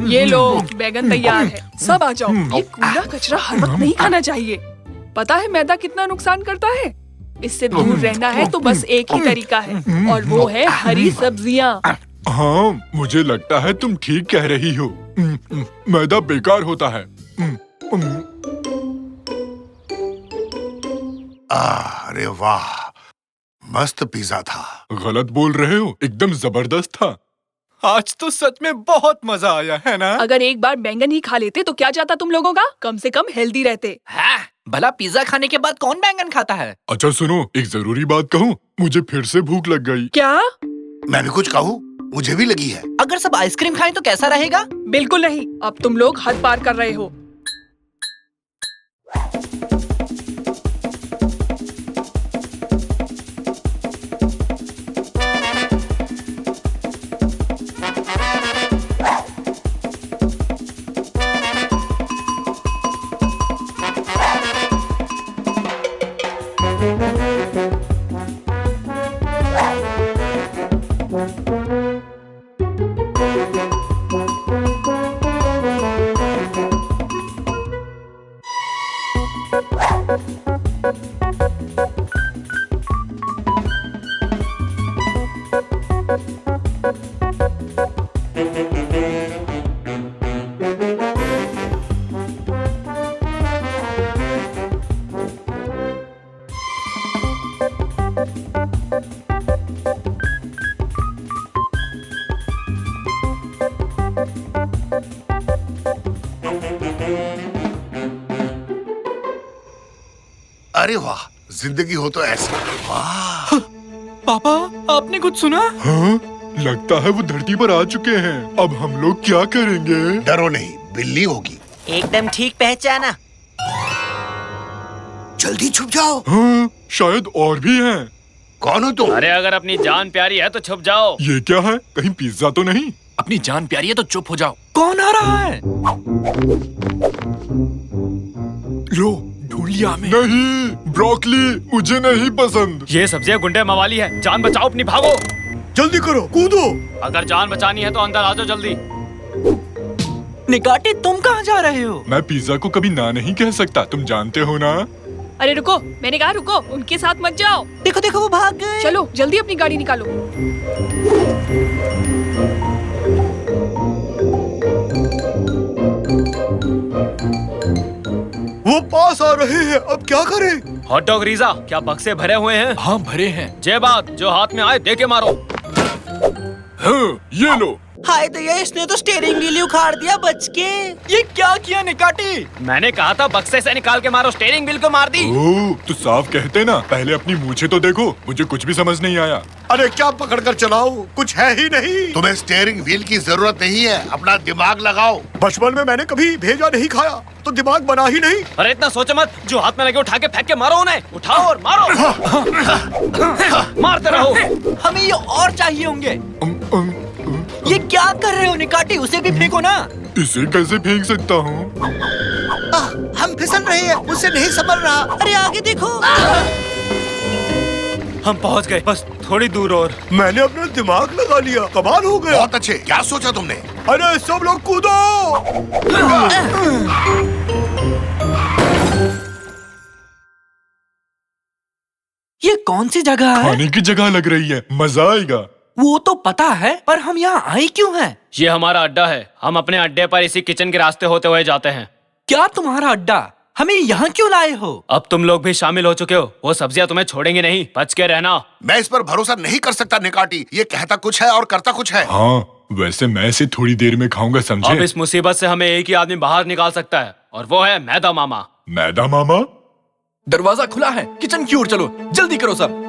ये लो, बैगन तैयार है। सब आ जाओ। ये कूड़ा कचरा हर वक्त नहीं खाना चाहिए। पता है मैदा कितना नुकसान करता है? इससे दूर रहना है तो बस एक ही तरीका है, और वो है हरी सब्जियाँ। हाँ, मुझे लगता है तुम ठीक कह रही हो। मैदा बेकार होता है। अरे वाह, मस्त पिज्जा था। गलत बोल रहे हो, एकदम जबरदस्त था। आज तो सच में बहुत मजा आया है ना? अगर एक बार बैंगन ही खा लेते तो क्या जाता तुम लोगों का? कम से कम हेल्दी रहते। हाँ, भला पिज्जा खाने के बाद कौन बैंगन खाता है? अच्छा सुनो, एक जरूरी बात कहूँ, मुझे फिर से भूख लग गई। क्या? मैं भी कुछ कहूँ? मुझे भी लगी है। अगर सब आइसक्रीम खाएं तो कैसा रहेगा? बिल्कुल नहीं, अब तुम लोग हद पार कर रहे हो। अरे वाह, जिंदगी हो तो ऐसी। वाह पापा, आपने कुछ सुना? हाँ, लगता है वो धरती पर आ चुके हैं। अब हम लोग क्या करेंगे? डरो नहीं, बिल्ली होगी। एकदम ठीक पहचाना। जल्दी छुप जाओ। हाँ, शायद और भी हैं। कौन हो तुम? अरे अगर अपनी जान प्यारी है तो छुप जाओ। ये क्या है? कहीं पिज्जा तो नहीं? अपनी जान प्यारी है तो चुप हो जाओ। कौन आ रहा है? लो, ढूंढ लिया हमें। नहीं, ब्रोकली मुझे नहीं पसंद। ये सब्जियां गुंडे मवाली है। जान बचाओ अपनी, भागो। जल्दी करो, कूदो। अगर जान बचानी है तो अंदर आ जाओ जल्दी। निकाटी, तुम कहाँ जा रहे हो? मैं पिज्जा को कभी ना नहीं कह सकता, तुम जानते हो ना। अरे रुको, मैंने कहा रुको, उनके साथ मत जाओ। देखो देखो, वो भाग गए। चलो जल्दी अपनी गाड़ी निकालो। वो पास आ रहे हैं, अब क्या करें? हॉट डॉग रीजा, क्या बक्से भरे हुए हैं? हाँ, भरे हैं। जे बात, जो हाथ में आए दे के मारो। हाँ, ये लो। हाय दया, इसने तो स्टीयरिंग व्हील उखाड़ दिया बच के। ये क्या किया निकाटी? मैंने कहा था बक्से से निकाल के मारो, स्टीयरिंग व्हील को मार दी। ओह, तो साफ कहते ना, पहले अपनी मूछें तो देखो। मुझे कुछ भी समझ नहीं आया। अरे क्या पकड़ कर चलाओ, कुछ है ही नहीं। तुम्हें स्टीयरिंग व्हील की जरूरत नहीं है, अपना दिमाग लगाओ। बचपन में मैंने कभी भेजा नहीं खाया, तो दिमाग बना ही नहीं। अरे इतना सोचो मत, जो हाथ में लगे उठा के फेंक के मारो उन्हें। उठाओ और मारो। मारते रहो। हमें ये और चाहिए होंगे। ये क्या कर रहे हो निकाटी? उसे भी फेंको ना। इसे कैसे फेंक सकता हूँ? हम फिसल रहे हैं, मुझसे नहीं संभल रहा। अरे आगे देखो। हम पहुंच गए, बस थोड़ी दूर और। मैंने अपना दिमाग लगा लिया, कमाल हो गया। बहुत अच्छे, क्या सोचा तुमने? अरे सब लोग कूदो। ये कौन सी जगह है? खाने की जगह लग रही है, मजा आएगा। वो तो पता है, पर हम यहाँ आए क्यों हैं? ये हमारा अड्डा है। हम अपने अड्डे पर इसी किचन के रास्ते होते हुए जाते हैं। क्या तुम्हारा अड्डा? हमें यहाँ क्यों लाए हो? अब तुम लोग भी शामिल हो चुके हो, वो सब्जियां तुम्हें छोड़ेंगी नहीं, बच के रहना। मैं इस पर भरोसा नहीं कर सकता निकाटी। ये कहता कुछ है और करता कुछ है। हाँ, वैसे मैं इसे थोड़ी देर में खाऊंगा, समझे? अब इस मुसीबत से हमें एक ही आदमी बाहर निकाल सकता है, और वो है मैदा मामा। मैदा मामा? दरवाजा खुला है, किचन की ओर चलो, जल्दी करो सब।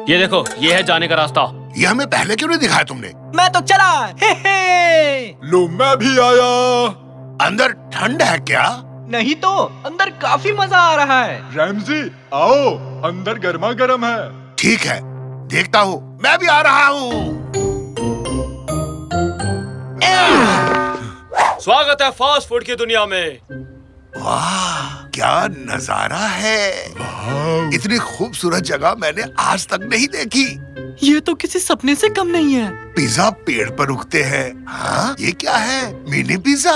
ये देखो, ये है जाने का रास्ता। ये हमें पहले क्यों नहीं दिखाया तुमने? मैं तो चला। हे हे। लो, मैं भी आया। अंदर ठंड है क्या? नहीं तो, अंदर काफी मजा आ रहा है। रैमजी, आओ, अंदर गर्मा गर्म है। ठीक है, देखता हूँ। मैं भी आ रहा हूँ। स्वागत है फास्ट फूड की दुनिया में। वाह, क्या नजारा है। इतनी खूबसूरत जगह मैंने आज तक नहीं देखी। ये तो किसी सपने से कम नहीं है। पिज्जा पेड़ पर उगते हैं। हाँ, ये क्या है? Mini pizza.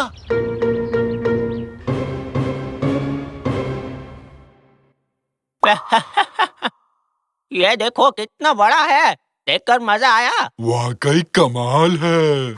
ये देखो कितना बड़ा है, देखकर मजा आया। वाकई कमाल है।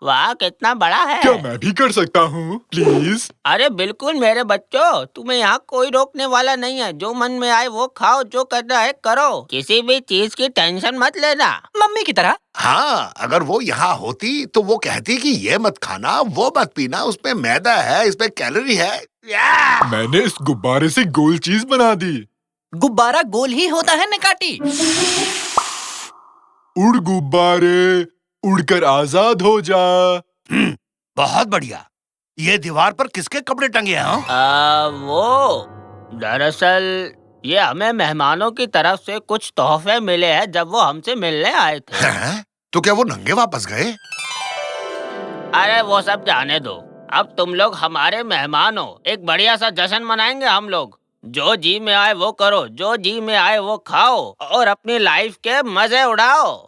वाह कितना बड़ा है। क्या मैं भी कर सकता हूँ, प्लीज? अरे बिल्कुल मेरे बच्चों, तुम्हें यहाँ कोई रोकने वाला नहीं है। जो मन में आए वो खाओ, जो करना है करो, किसी भी चीज की टेंशन मत लेना। मम्मी की तरह। हाँ, अगर वो यहाँ होती तो वो कहती कि ये मत खाना, वो मत पीना, उसमें मैदा है, इसमें कैलोरी है। मैंने इस गुब्बारे से गोल चीज बना दी। गुब्बारा गोल ही होता है निकाटी। उड़ गुब्बारे, उड़कर आजाद हो जा। बहुत बढ़िया। ये दीवार पर किसके कपड़े टंगे हैं? वो दरअसल ये हमें मेहमानों की तरफ से कुछ तोहफे मिले हैं जब वो हमसे मिलने आए थे। हैं? तो क्या वो नंगे वापस गए? अरे वो सब जाने दो, अब तुम लोग हमारे मेहमान हो। एक बढ़िया सा जश्न मनाएंगे हम लोग। जो जी में आए वो करो, जो जी में आए वो खाओ, और अपनी लाइफ के मजे उड़ाओ।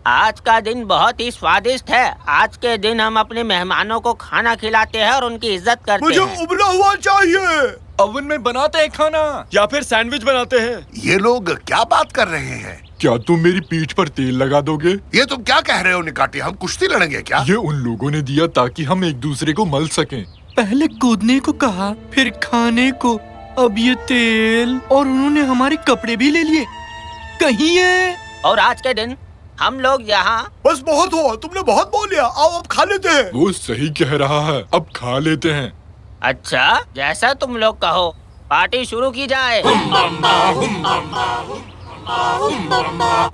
आज का दिन बहुत ही स्वादिष्ट है। आज के दिन हम अपने मेहमानों को खाना खिलाते हैं और उनकी इज्जत करते मुझे हैं। उबला हुआ चाहिए। ओवन में बनाते हैं खाना या फिर सैंडविच बनाते हैं। ये लोग क्या बात कर रहे हैं? क्या तुम मेरी पीठ पर तेल लगा दोगे? ये तुम क्या कह रहे हो निकाटी? हम कुश्ती लड़ेंगे क्या? ये उन लोगों ने दिया ताकि हम एक दूसरे को मल सकें। पहले कूदने को कहा, फिर खाने को, अब ये तेल, और उन्होंने हमारे कपड़े भी ले लिए। कहीं ये और आज के दिन हम लोग यहाँ बस बहुत हुआ, तुमने बहुत बोल लिया, आओ अब खा लेते हैं। वो सही कह रहा है, अब खा लेते हैं। अच्छा जैसा तुम लोग कहो, पार्टी शुरू की जाए।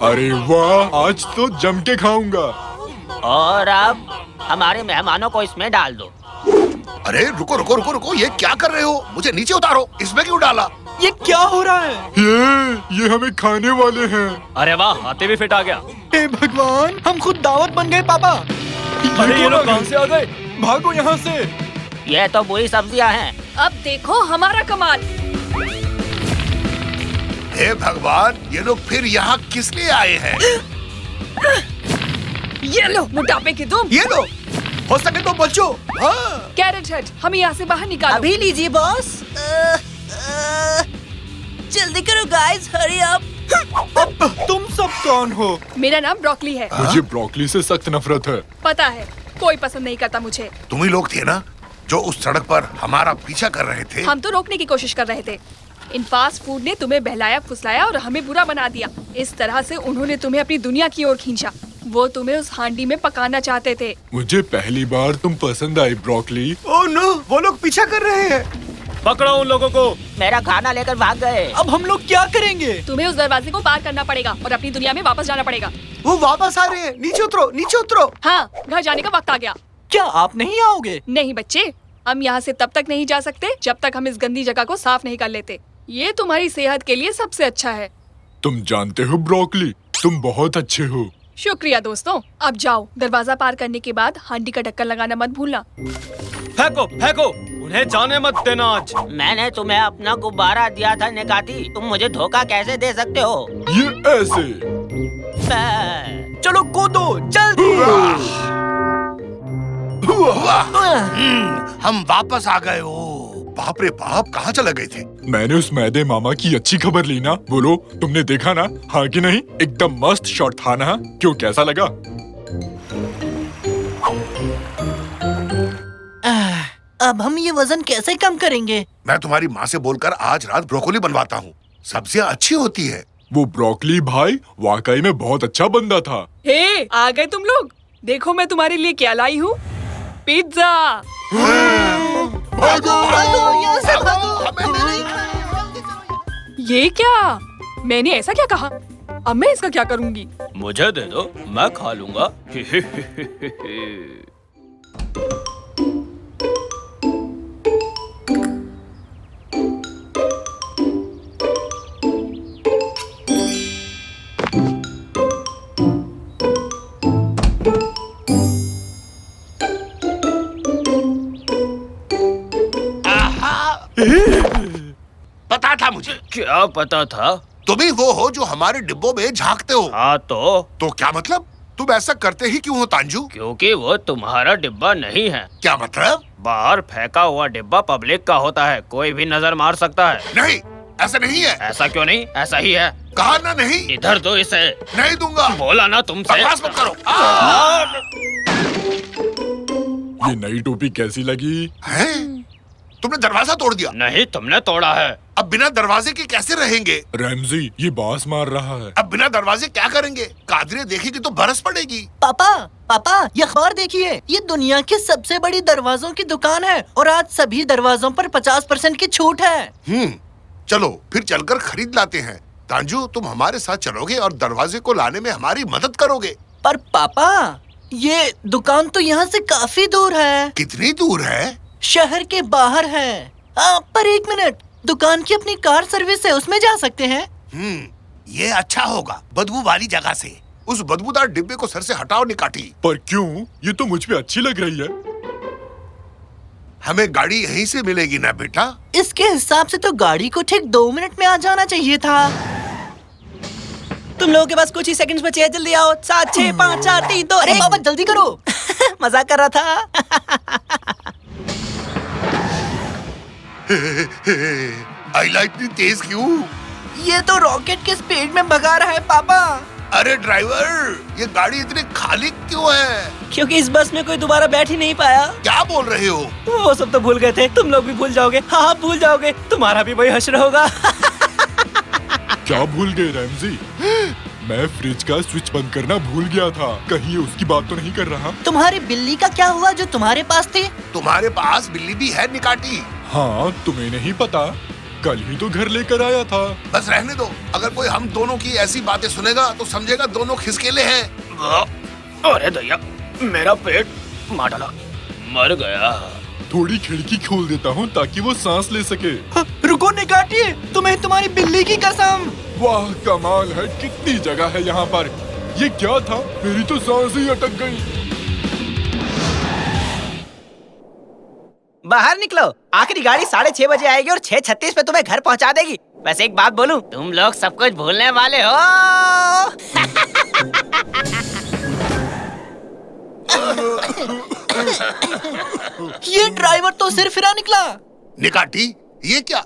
अरे वाह, आज तो जम के खाऊंगा। और अब हमारे मेहमानों को इसमें डाल दो। अरे रुको रुको रुको रुको, ये क्या कर रहे हो? मुझे नीचे उतारो। इसमें क्यों डाला? ये क्या हो रहा है? ये हमें खाने वाले हैं। अरे वाह, हाथे भी फिट आ गया। हे भगवान, हम खुद दावत बन गए पापा। अरे ये लोग कहाँ से आ गए? भागो यहाँ से। ये तो बुरी सब्जियां हैं। अब देखो हमारा कमाल। हे भगवान, ये लोग फिर यहाँ किस लिए आए हैं? ये लो मोटापे के तुम। ये लो, हो सके तो बचो। कैरेट हेड, हमें यहाँ से बाहर निकालो। अभी लीजिए बॉस। जल्दी करो गाइस, हरी अप। तुम सब कौन हो? मेरा नाम ब्रोकली है। मुझे ब्रोकली से सख्त नफरत है। पता है, कोई पसंद नहीं करता मुझे। तुम ही लोग थे ना जो उस सड़क पर हमारा पीछा कर रहे थे? हम तो रोकने की कोशिश कर रहे थे। इन फास्ट फूड ने तुम्हें बहलाया फुसलाया और हमें बुरा बना दिया। इस तरह से उन्होंने तुम्हें अपनी दुनिया की ओर खींचा। वो तुम्हें उस हांडी में पकाना चाहते थे। मुझे पहली बार तुम पसंद आई ब्रोकली। ओह नो, वो लोग पीछा कर रहे हैं। पकड़ो उन लोगों को। मेरा खाना लेकर भाग गए। अब हम लोग क्या करेंगे? तुम्हें उस दरवाजे को पार करना पड़ेगा और अपनी दुनिया में वापस जाना पड़ेगा। वो वापस आ रहे हैं, नीचे उतरो, नीचे उतरो। हाँ, घर जाने का वक्त आ गया। क्या आप नहीं आओगे? नहीं बच्चे, हम यहाँ से तब तक नहीं जा सकते जब तक हम इस गंदी जगह को साफ नहीं कर लेते। ये तुम्हारी सेहत के लिए सबसे अच्छा है। तुम जानते हो ब्रोकली, तुम बहुत अच्छे हो। शुक्रिया दोस्तों। अब जाओ, दरवाजा पार करने के बाद हांडी का ढक्कन लगाना मत भूलना। फेंको फेंको, उन्हें जाने मत देना आज। मैंने तुम्हें अपना गुब्बारा दिया था निकाती, तुम मुझे धोखा कैसे दे सकते हो? ये ऐसे। चलो कूदो जल्दी। हम वापस आ गए हो। बाप रे बाप, कहाँ चले गए थे? मैंने उस मैदे मामा की अच्छी खबर ली ना। बोलो, तुमने देखा ना? हाँ कि नहीं? एकदम मस्त शॉट था ना? क्यों, कैसा लगा? अब हम ये वजन कैसे कम करेंगे? मैं तुम्हारी माँ से बोलकर आज रात ब्रोकोली बनवाता हूँ। सब्जियाँ अच्छी होती है। वो ब्रोकली भाई वाकई में बहुत अच्छा बंदा था। हे, आ गए तुम लोग। देखो मैं तुम्हारे लिए क्या लाई हूँ। पिज्जा। ये क्या? मैंने ऐसा क्या कहा? अब मैं इसका क्या करूँगी? मुझे दे दो, मैं खा लूंगा। पता था मुझे। क्या पता था? तुम ही वो हो जो हमारे डिब्बों में झांकते हो। हाँ तो क्या मतलब? तुम ऐसा करते ही क्यों हो तांजू? क्योंकि वो तुम्हारा डिब्बा नहीं है। क्या मतलब? बाहर फेंका हुआ डिब्बा पब्लिक का होता है, कोई भी नजर मार सकता है। नहीं, ऐसा नहीं है। ऐसा क्यों नहीं? ऐसा ही है। कहा ना नहीं? इधर दो इसे। नहीं दूंगा। बोला ना तुमसे। बकवास मत करो। ये नई टोपी कैसी लगी? हैं? तुमने दरवाजा तोड़ दिया। नहीं, तुमने तोड़ा है। अब बिना दरवाजे के कैसे रहेंगे? रैमजी, ये बास मार रहा है। अब बिना दरवाजे क्या करेंगे? कादरे देखेगी तो बरस पड़ेगी। पापा ये अखबार देखिए, ये दुनिया की सबसे बड़ी दरवाजों की दुकान है और आज सभी दरवाजों पर 50% की छूट है। चलो फिर चलकर खरीद लाते हैं। तांजू, तुम हमारे साथ चलोगे और दरवाजे को लाने में हमारी मदद करोगे। पर पापा, ये दुकान तो यहाँ से काफी दूर है। कितनी दूर है? शहर के बाहर है। पर एक मिनट, दुकान की अपनी कार सर्विस है, उसमें जा सकते हैं। ये अच्छा होगा, बदबू वाली जगह से। उस बदबूदार डिब्बे को सर से हटाओ निकाटी। पर क्यों? ये तो मुझ पे अच्छी लग रही है। हमें गाड़ी यहीं से मिलेगी ना बेटा? इसके हिसाब से तो गाड़ी को ठीक 2 मिनट में आ जाना चाहिए था। तुम लोगों के पास कुछ ही सेकंड्स बचे हैं, जल्दी आओ। 7, 6, 5, 4, 3, 2। अरे बाबा जल्दी करो। मजाक कर रहा था। आइला इतनी तेज क्यों? ये तो रॉकेट के स्पीड में भगा रहा है पापा। अरे ड्राइवर, ये गाड़ी इतनी खाली क्यों है? क्योंकि इस बस में कोई दोबारा बैठ ही नहीं पाया। क्या बोल रहे हो? वो सब तो भूल गए थे, तुम लोग भी भूल जाओगे। हाँ भूल जाओगे, तुम्हारा भी वही हश्र होगा। क्या भूल गए रैमजी? मैं फ्रिज का स्विच बंद करना भूल गया था। कहीं ये उसकी बात तो नहीं कर रहा? तुम्हारी बिल्ली का क्या हुआ जो तुम्हारे पास थी? तुम्हारे पास बिल्ली भी है निकाटी? हाँ, तुम्हें नहीं पता? कल ही तो घर लेकर आया था। बस रहने दो। अगर कोई हम दोनों की ऐसी बातें सुनेगा तो समझेगा दोनों खिसकेले हैं। अरे दैया, मेरा पेट मार डाला, मर गया। थोड़ी खिड़की खोल देता हूँ ताकि वो सांस ले सके। रुको निकाटी, तुम्हें तुम्हारी बिल्ली की कसम। वाह कमाल है, कितनी जगह है यहाँ पर। ये क्या था? मेरी तो सांस ही अटक गई। बाहर निकलो, आखिरी गाड़ी 6:30 बजे आएगी और 6:36 पे तुम्हें घर पहुंचा देगी। वैसे एक बात बोलूं, तुम लोग सब कुछ भूलने वाले हो। ये ड्राइवर तो सिर फिरा निकला। निकाटी, ये क्या?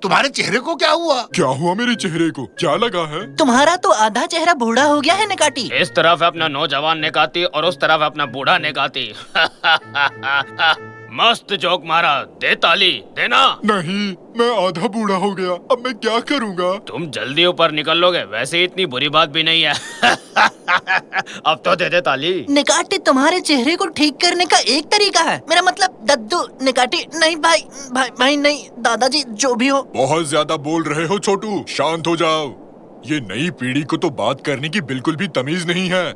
तुम्हारे चेहरे को क्या हुआ? क्या हुआ मेरे चेहरे को? क्या लगा है? तुम्हारा तो आधा चेहरा बूढ़ा हो गया है निकाटी। इस तरफ है अपना नौजवान निकाती और उस तरफ है अपना बूढ़ा निकाती। मस्त जोक मारा, दे ताली, देना। नहीं, मैं आधा बूढ़ा हो गया, अब मैं क्या करूँगा? तुम जल्दी ऊपर निकल लोगे, वैसे इतनी बुरी बात भी नहीं है। अब तो दे दे ताली। निकाटी, तुम्हारे चेहरे को ठीक करने का एक तरीका है। मेरा मतलब दद्दू। निकाटी नहीं भाई, भाई नहीं, दादाजी जो भी हो। बहुत ज्यादा बोल रहे हो छोटू, शांत हो जाओ। ये नई पीढ़ी को तो बात करने की बिल्कुल भी तमीज नहीं है।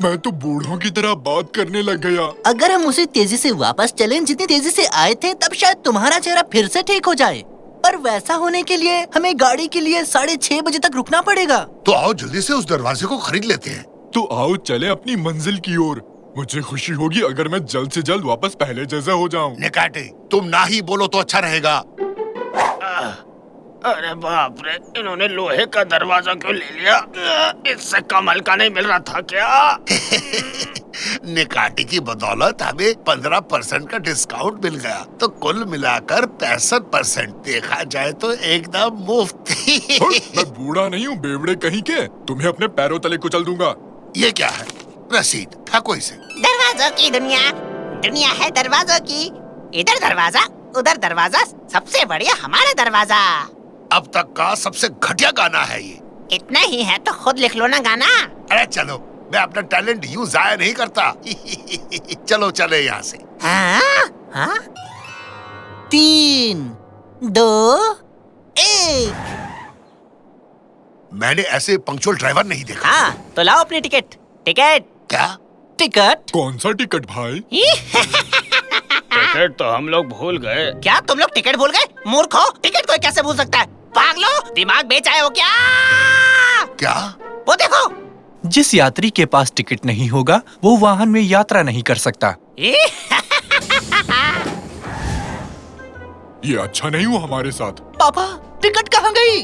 मैं तो बूढ़ों की तरह बात करने लग गया। अगर हम उसी तेजी से वापस चलें जितनी तेजी से आए थे, तब शायद तुम्हारा चेहरा फिर से ठीक हो जाए। पर वैसा होने के लिए हमें गाड़ी के लिए 6:30 बजे तक रुकना पड़ेगा। तो आओ जल्दी से उस दरवाजे को खरीद लेते हैं। तो आओ चले अपनी मंजिल की ओर। मुझे खुशी होगी अगर मैं जल्द से जल्द वापस पहले जैसा हो जाऊं। निकाटे, तुम ना ही बोलो तो अच्छा रहेगा। अरे बाप रे, इन्होंने लोहे का दरवाजा क्यों ले लिया? इससे कम हल्का नहीं मिल रहा था क्या? निकाटी की बदौलत हमें 15% का डिस्काउंट मिल गया, तो कुल मिलाकर 65%। देखा जाए तो एकदम मुफ्त। मैं बूढ़ा नहीं हूँ बेवड़े कहीं के, तुम्हें अपने पैरों तले कुचल दूंगा। ये क्या है? रसीद, फेंको इसे। दरवाजों की दुनिया, दुनिया है दरवाजों की। इधर दरवाजा, उधर दरवाजा, सबसे बढ़िया हमारा दरवाजा। अब तक का सबसे घटिया गाना है ये। इतना ही है तो खुद लिख लो ना गाना। अरे चलो, मैं अपना टैलेंट यूं जाया नहीं करता। चलो चले यहाँ से। हाँ? 3, 2, 1। मैंने ऐसे पंक्चुअल ड्राइवर नहीं देखा। हाँ, तो लाओ अपनी टिकट। टिकट क्या? टिकट? कौन सा टिकट भाई? टिकट तो हम लोग भूल गए। क्या तुम लोग टिकट भूल गए? मूर्ख हो, टिकट कोई कैसे भूल सकता है? पागलो, दिमाग बेच आए हो क्या? क्या? वो देखो। जिस यात्री के पास टिकट नहीं होगा वो वाहन में यात्रा नहीं कर सकता। ये अच्छा नहीं हुआ हमारे साथ। पापा, टिकट कहाँ गई?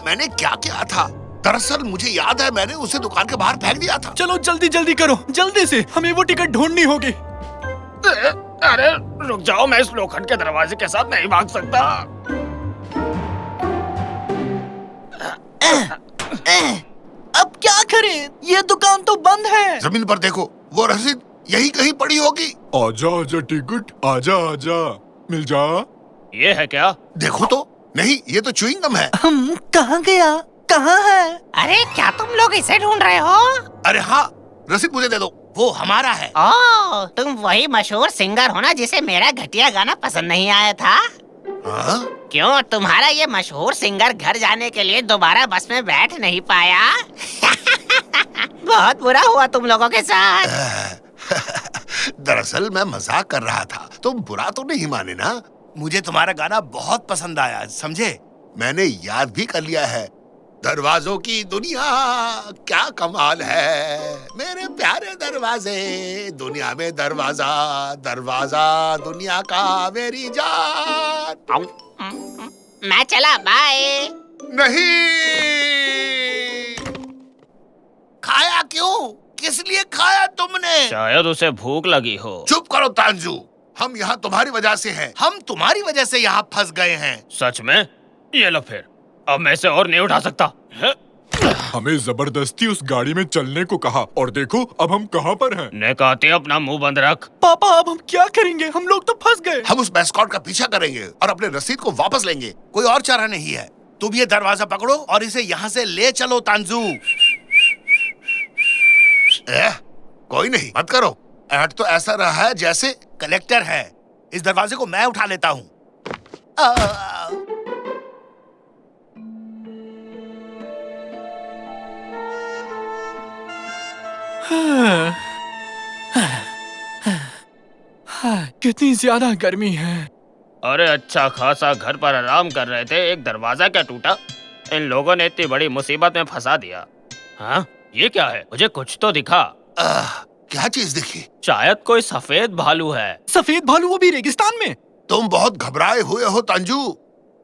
मैंने क्या किया था? दरअसल मुझे याद है, मैंने उसे दुकान के बाहर फेंक दिया था। चलो जल्दी जल्दी करो, जल्दी से, हमें वो टिकट ढूंढनी होगी। अरे रुक जाओ, मैं इस लोखंड के दरवाजे के साथ नहीं भाग सकता। अब क्या करें? ये दुकान तो बंद है। जमीन पर देखो, वो रसीद यही कहीं पड़ी होगी। आजा आजा टिकट, आजा आजा, मिल जा। ये है क्या? देखो तो। नहीं, ये तो च्युइंग गम है। कहाँ गया? कहाँ है? अरे क्या तुम लोग इसे ढूंढ रहे हो? अरे हाँ, रसीद मुझे दे दो, वो हमारा है। ओह, तुम वही मशहूर सिंगर हो ना जिसे मेरा घटिया गाना पसंद नहीं आया था? क्यों, तुम्हारा ये मशहूर सिंगर घर जाने के लिए दोबारा बस में बैठ नहीं पाया? बहुत बुरा हुआ तुम लोगों के साथ। दरअसल मैं मजाक कर रहा था, तुम बुरा तो नहीं माने ना? मुझे तुम्हारा गाना बहुत पसंद आया, समझे? मैंने याद भी कर लिया है। दरवाजों की दुनिया क्या कमाल है, मेरे प्यारे दरवाजे, दुनिया में दरवाजा, दरवाजा दुनिया का मेरी जान। मैं चला, बाय। नहीं, खाया क्यों? किस लिए खाया तुमने? शायद उसे भूख लगी हो। चुप करो तांजू, हम यहाँ तुम्हारी वजह से हैं। हम तुम्हारी वजह से यहाँ फंस गए हैं। सच में? ये लो फिर, अब मैं इसे और नहीं उठा सकता। हमें जबरदस्ती उस गाड़ी में चलने को कहा और देखो अब हम कहाँ पर हैं। ने कहते अपना मुंह बंद रख। पापा अब हम क्या करेंगे? हम लोग तो फंस गए। हम उस मैस्कॉट का पीछा करेंगे और अपने रसीद को वापस लेंगे। कोई और चारा नहीं है। तुम ये दरवाजा पकड़ो और इसे यहाँ से ले चलो तांजू। कोई नहीं, मत करो। ऐड तो ऐसा रहा है जैसे कलेक्टर है। इस दरवाजे को मैं उठा लेता हूँ। कितनी ज्यादा गर्मी है। अरे अच्छा खासा घर पर आराम कर रहे थे, एक दरवाजा क्या टूटा? इन लोगों ने इतनी बड़ी मुसीबत में फंसा दिया। हाँ, ये क्या है? मुझे कुछ तो दिखा। क्या चीज दिखी? शायद कोई सफेद भालू है। सफेद भालू, वो भी रेगिस्तान में? तुम बहुत घबराए हुए हो तंजू।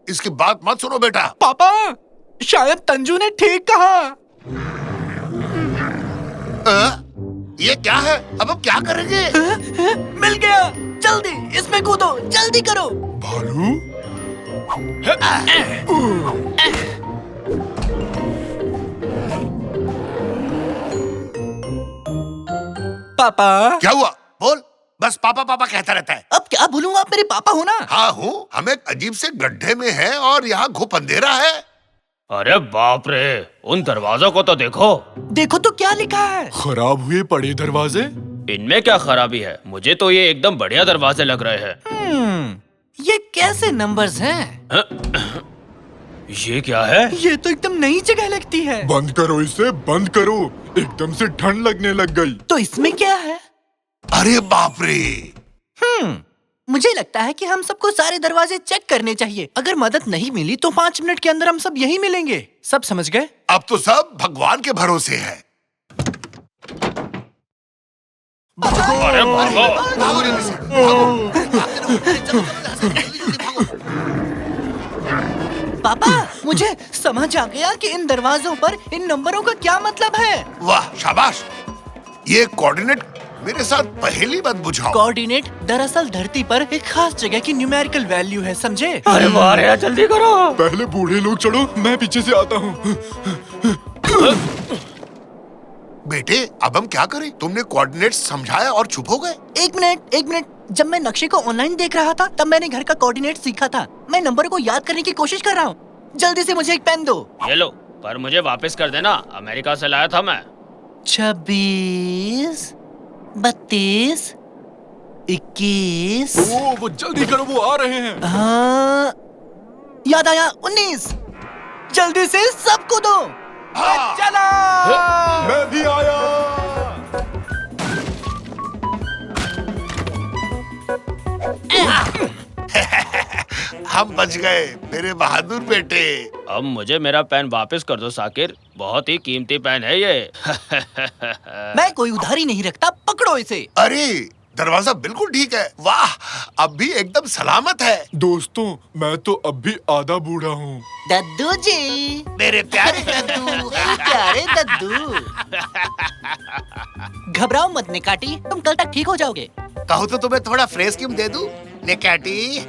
इसकी बात मत सुनो बेटा। पापा, शायद तंजू ने ठीक कहा। ये क्या है? अब हम क्या करेंगे? मिल गया, जल्दी इसमें कूदो, जल्दी करो। भालू? पापा। क्या हुआ? बोल। बस पापा पापा कहता रहता है। अब क्या बोलूं, आप मेरे पापा हो ना? हाँ हूँ। हम एक अजीब से गड्ढे में हैं और यहाँ घुप अंधेरा है। अरे बाप रे, उन दरवाजों को तो देखो। देखो तो क्या लिखा है। खराब हुए पड़े दरवाजे? इनमें क्या खराबी है? मुझे तो ये एकदम बढ़िया दरवाजे लग रहे हैं। ये कैसे नंबर्स हैं? ये क्या है? ये तो एकदम नई जगह लगती है। बंद करो इसे, बंद करो। एकदम से ठंड लगने लग गई। तो इसमें क्या है? अरे बाप रे। मुझे लगता है कि हम सबको सारे दरवाजे चेक करने चाहिए। अगर मदद नहीं मिली तो 5 मिनट के अंदर हम सब यहीं मिलेंगे। सब समझ गए? अब तो सब भगवान के भरोसे है। अरे भागो। भागो जल्दी से, भागो। पापा, मुझे समझ आ गया कि इन दरवाजों पर इन नंबरों का क्या मतलब है। वाह, शाबाश। ये कोऑर्डिनेट मेरे साथ पहेली मत बुझाओ। कोऑर्डिनेट दरअसल धरती पर एक खास जगह की न्यूमेरिकल वैल्यू है, समझे? अरे वाह यार, जल्दी करो। पहले बूढ़े लोग चढ़ो, मैं पीछे से आता हूँ। बेटे, अब हम क्या करें? तुमने कोऑर्डिनेट समझाया और चुप हो गए। एक मिनट। जब मैं नक्शे को ऑनलाइन देख रहा था तब मैंने घर का कोऑर्डिनेट सीखा था। मैं नंबर को याद करने की कोशिश कर रहा हूँ। जल्दी से मुझे एक पेन दो। ये लो, पर मुझे वापस कर देना। अमेरिका से लाया था मैं। 26, 32, 21। ओ, वो जल्दी करो, वो आ रहे हैं। हाँ, याद आया, 19। जल्दी से सबको दो। चलो। मैं भी आया। हम बच गए मेरे बहादुर बेटे। अब मुझे मेरा पेन वापस कर दो साकिर, बहुत ही कीमती पेन है ये। मैं कोई उधारी नहीं रखता, पकड़ो इसे। अरे दरवाजा बिल्कुल ठीक है। वाह, अब भी एकदम सलामत है। दोस्तों, मैं तो अब भी आधा बूढ़ा हूँ। दद्दू जी, मेरे प्यारे दद्दू। प्यारे दद्दू। घबराओ मत निकाटी, तुम कल तक ठीक हो जाओगे। कहूँ तो तुम्हें थोड़ा फ्रेश क्रीम दे दूं, निकाटी?